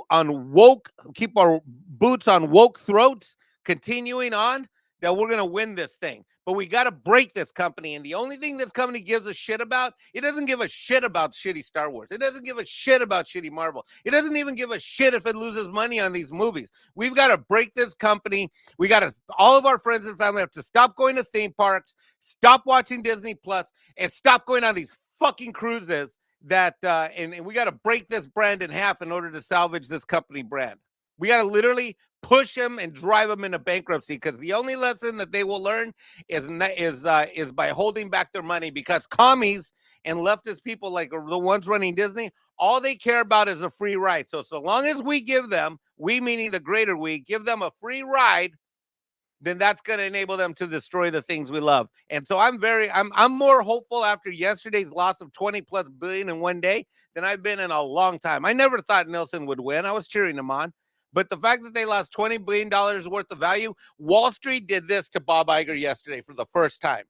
woke, keep our boots on woke throats, continuing on, that we're gonna win this thing. But we got to break this company. And the only thing this company gives a shit about, it doesn't give a shit about shitty Star Wars. It doesn't give a shit about shitty Marvel. It doesn't even give a shit if it loses money on these movies. We've got to break this company. We got to, all of our friends and family have to stop going to theme parks, stop watching Disney Plus, and stop going on these fucking cruises that, and we got to break this brand in half in order to salvage this company brand. We got to literally push them and drive them into bankruptcy, because the only lesson that they will learn is by holding back their money, because commies and leftist people like the ones running Disney, all they care about is a free ride. So long as we give them, we meaning the greater we, give them a free ride, then that's going to enable them to destroy the things we love. And so I'm more hopeful after yesterday's loss of 20+ billion in one day than I've been in a long time. I never thought Nielsen would win. I was cheering him on. But the fact that they lost $20 billion worth of value, Wall Street did this to Bob Iger yesterday for the first time.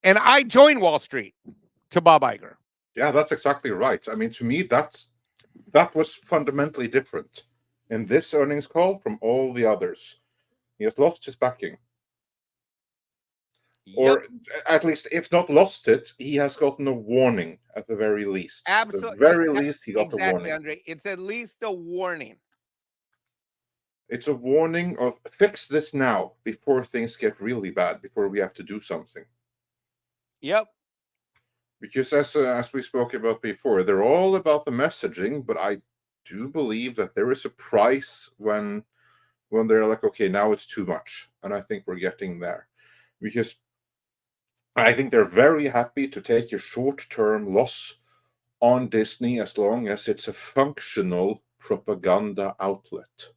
And I joined Wall Street to Bob Iger. Yeah, that's exactly right. I mean, to me, that was fundamentally different in this earnings call from all the others. He has lost his backing. Yep. Or at least, if not lost it, he has gotten a warning at the very least. Absolutely. At the very least, he got a warning. Andre. It's at least a warning. It's a warning of fix this now before things get really bad, before we have to do something. Yep. Because as we spoke about before, they're all about the messaging, but I do believe that there is a price when they're like, okay, now it's too much. And I think we're getting there. Because I think they're very happy to take a short-term loss on Disney as long as it's a functional propaganda outlet.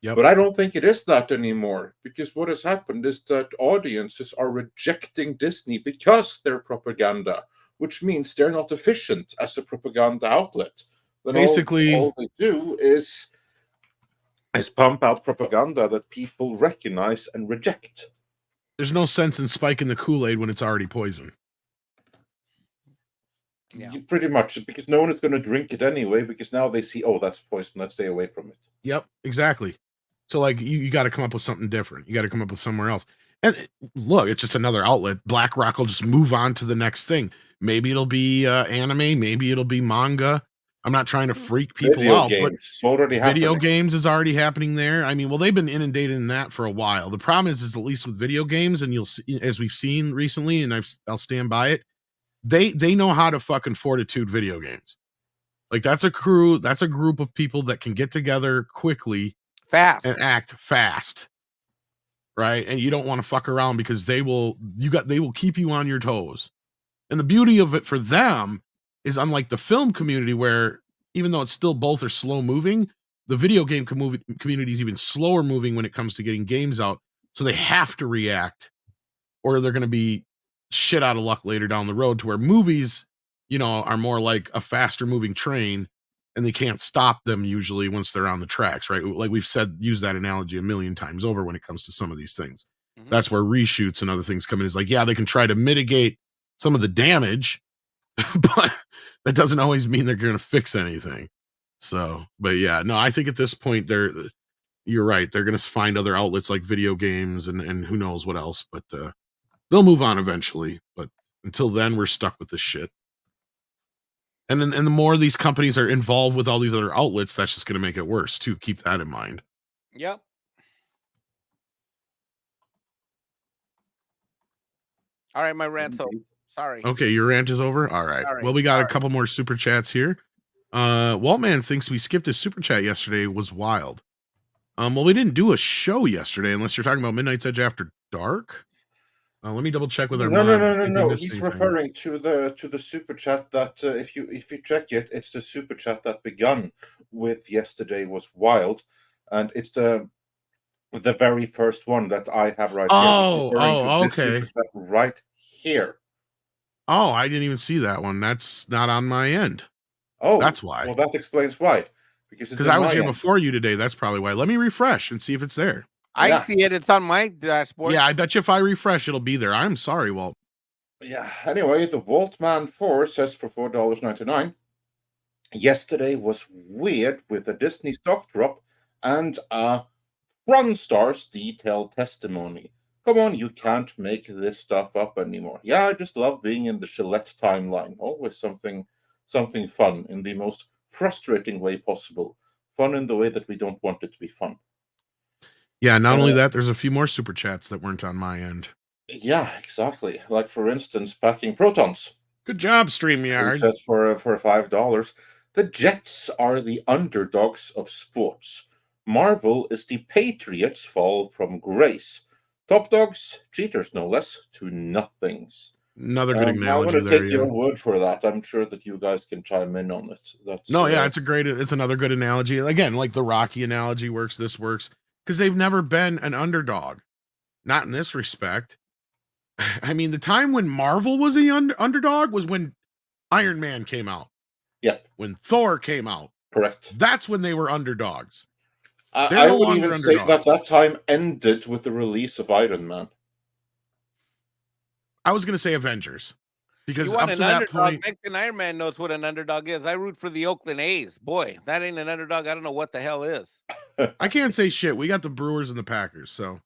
Yep. But I don't think it is that anymore, because what has happened is that audiences are rejecting Disney because they're propaganda, which means they're not efficient as a propaganda outlet. Then basically, all they do is pump out propaganda that people recognize and reject. There's no sense in spiking the Kool-Aid when it's already poison. Yeah. Pretty much, because no one is going to drink it anyway, because now they see, oh, that's poison, let's stay away from it. Yep, exactly. So like you got to come up with something different. You got to come up with somewhere else. And look, it's just another outlet. BlackRock will just move on to the next thing. Maybe it'll be anime, maybe it'll be manga. I'm not trying to freak people out, but video games is already happening there. I mean, well, they've been inundated in that for a while. The problem is at least with video games, and you'll see, as we've seen recently, and I'll stand by it, they know how to fucking fortitude video games. Like that's a group of people that can get together quickly, fast, and act fast, right? And you don't want to fuck around, because they will keep you on your toes. And the beauty of it for them is, unlike the film community, where even though it's still both are slow moving, the video game community is even slower moving when it comes to getting games out. So they have to react, or they're going to be shit out of luck later down the road, to where movies, are more like a faster moving train, and they can't stop them usually once they're on the tracks, right? Like we've used that analogy a million times over when it comes to some of these things. Mm-hmm. That's where reshoots and other things come in. Is like, yeah, they can try to mitigate some of the damage, but that doesn't always mean they're going to fix anything. So, but yeah, no, I think at this point you're right. They're going to find other outlets like video games and who knows what else, but they'll move on eventually. But until then, we're stuck with this shit. And then, and the more these companies are involved with all these other outlets, that's just going to make it worse too. Keep that in mind. Yep. All right, my rant's over. Sorry. Okay, your rant is over? All right. Well, we got a couple more super chats here. Waltman thinks we skipped a super chat yesterday. Was wild. Well, we didn't do a show yesterday, unless you're talking about Midnight's Edge After Dark. Let me double check with our No. He's referring to the super chat that if you check it, it's the super chat that begun with "Yesterday was wild," and it's the very first one that I have right here. Okay. Right here. Oh, I didn't even see that one. That's not on my end. Oh, that's why. Well, that explains why. Because I was here before you today. That's probably why. Let me refresh and see if it's there. I see it. It's on my dashboard. Yeah, I bet you if I refresh, it'll be there. I'm sorry, Walt. Yeah. Anyway, the Voltman 4 says for $4.99. Yesterday was weird with a Disney stock drop and a Stars detailed testimony. Come on, you can't make this stuff up anymore. Yeah, I just love being in the Gillette timeline. Always something fun in the most frustrating way possible. Fun in the way that we don't want it to be fun. Yeah, not only that, there's a few more super chats that weren't on my end. Yeah, exactly. Like for instance, Packing Protons. Good job, Who StreamYard. says for $5, the Jets are the underdogs of sports. Marvel is the Patriots' fall from grace. Top dogs, cheaters no less, to nothings. Another good I'm analogy going to there. take your word for that. I'm sure that you guys can chime in on it. That's It's another good analogy. Again, like the Rocky analogy works, this works because they've never been an underdog. Not in this respect. I mean, the time when Marvel was the underdog was when Iron Man came out. Yep. When Thor came out. Correct. That's when they were underdogs. I would even say that time ended with the release of Iron Man. I was going to say Avengers. Because you up to that point, Mexican Iron Man knows what an underdog is. I root for the Oakland A's. Boy, that ain't an underdog. I don't know what the hell is. I can't say shit. We got the Brewers and the Packers, so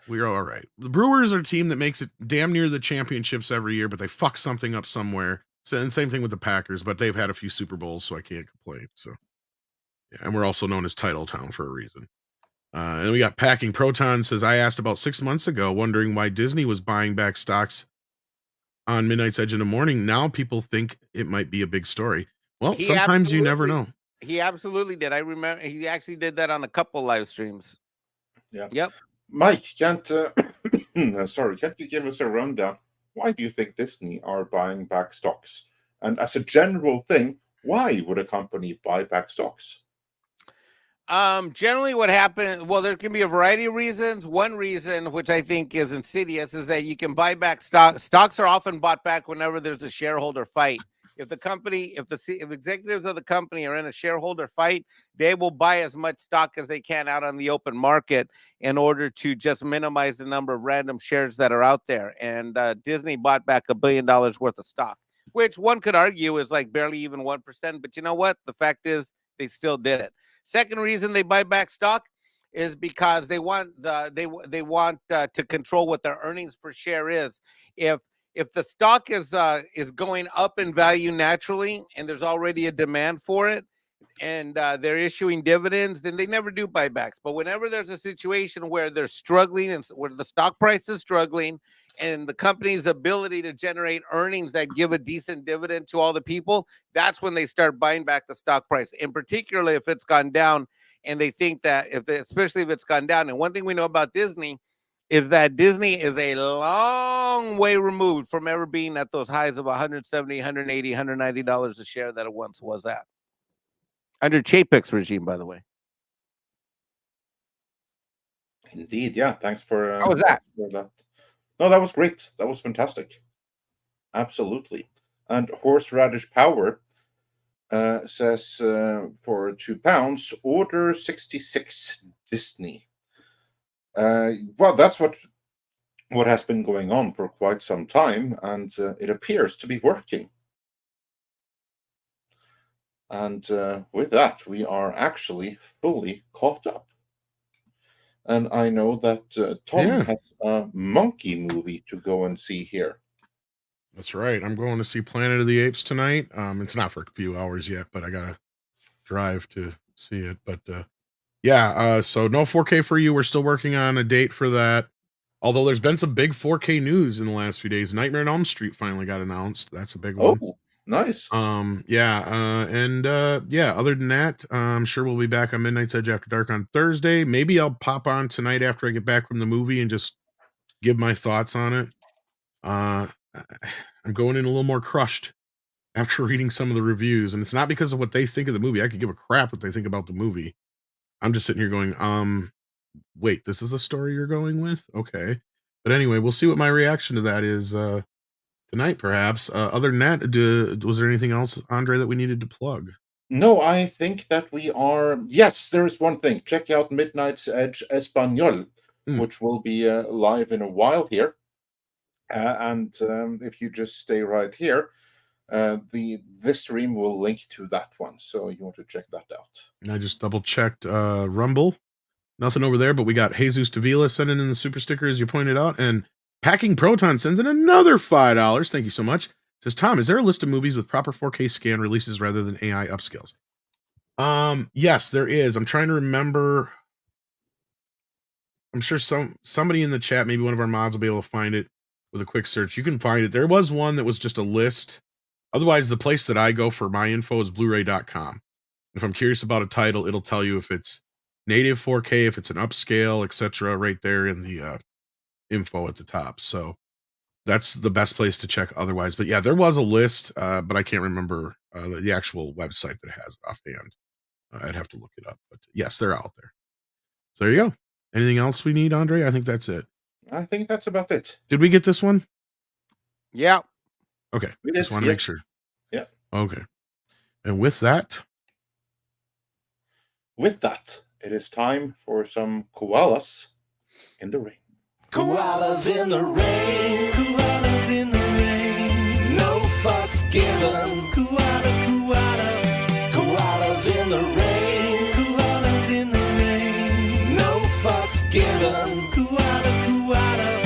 we're all right. The Brewers are a team that makes it damn near the championships every year, but they fuck something up somewhere. So, and same thing with the Packers, but they've had a few Super Bowls, so I can't complain. So, yeah, and we're also known as Title Town for a reason. And we got Packing Proton says, I asked about 6 months ago, wondering why Disney was buying back stocks on Midnight's Edge in the morning. Now people think it might be a big story. Well, sometimes you never know. He absolutely did. I remember he actually did that on a couple live streams. Yeah. Yep. Mike, can't you give us a rundown? Why do you think Disney are buying back stocks? And as a general thing, why would a company buy back stocks? Generally what happens, well, there can be a variety of reasons. One reason, which I think is insidious, is that you can buy back stock. Stocks are often bought back whenever there's a shareholder fight. If if executives of the company are in a shareholder fight, they will buy as much stock as they can out on the open market in order to just minimize the number of random shares that are out there. And Disney bought back $1 billion worth of stock, which one could argue is like barely even 1%. But you know what? The fact is they still did it. Second reason they buy back stock is because they want to control what their earnings per share is. If the stock is going up in value naturally and there's already a demand for it, and they're issuing dividends, then they never do buybacks. But whenever there's a situation where they're struggling and where the stock price is struggling and the company's ability to generate earnings that give a decent dividend to all the people, that's when they start buying back the stock price. And particularly if it's gone down, and they think that especially if it's gone down. And one thing we know about Disney is that Disney is a long way removed from ever being at those highs of $170, $180, $190 a share that it once was at. Under Chapek's regime, by the way. Indeed, yeah. Thanks for how was that? For that. No, that was great. That was fantastic. Absolutely. And Horseradish Power says for £2, order 66 Disney. Well, that's what has been going on for quite some time, and it appears to be working. And with that, we are actually fully caught up. And I know that Tom has a monkey movie to go and see here. That's right. I'm going to see Planet of the Apes tonight. It's not for a few hours yet, but I got to drive to see it. But so no 4K for you. We're still working on a date for that. Although there's been some big 4K news in the last few days. Nightmare on Elm Street finally got announced. That's a big one. Oh, nice. Other than that, I'm sure we'll be back on Midnight's Edge After Dark on Thursday. Maybe I'll pop on tonight after I get back from the movie and just give my thoughts on it. I'm going in a little more crushed after reading some of the reviews, and it's not because of what they think of the movie. I could give a crap what they think about the movie. I'm just sitting here going, wait, this is the story you're going with? Okay. But anyway, we'll see what my reaction to that is tonight, perhaps. Other than that, was there anything else, Andre, that we needed to plug? No, I think that we are. Yes, there is one thing. Check out Midnight's Edge Espanol, which will be live in a while here. And if you just stay right here, this stream will link to that one. So you want to check that out. And I just double checked Rumble. Nothing over there, but we got Jesus Davila sending in the super sticker, as you pointed out, and Packing Proton sends in another $5. Thank you so much. Says, Tom, is there a list of movies with proper 4K scan releases rather than AI upscales? Yes, there is. I'm trying to remember. I'm sure somebody in the chat, maybe one of our mods, will be able to find it with a quick search. You can find it. There was one that was just a list. Otherwise, the place that I go for my info is Blu-ray.com. If I'm curious about a title, it'll tell you if it's native 4K, if it's an upscale, etc., right there in the info at the top. So that's the best place to check otherwise. But yeah, there was a list, but I can't remember the actual website that has it offhand. I'd have to look it up. But yes, they're out there. So there you go. Anything else we need, Andre? I think that's it. I think that's about it. Did we get this one? Yeah. Okay. We Just did, want to make yes. sure. Yeah. Okay. And with that, it is time for some koalas in the rain. Koalas in the rain, koalas in the rain, no fucks given, koala, koala, koalas in the rain, koalas in the rain, no fucks given, koala, koala,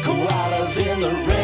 koalas in the rain.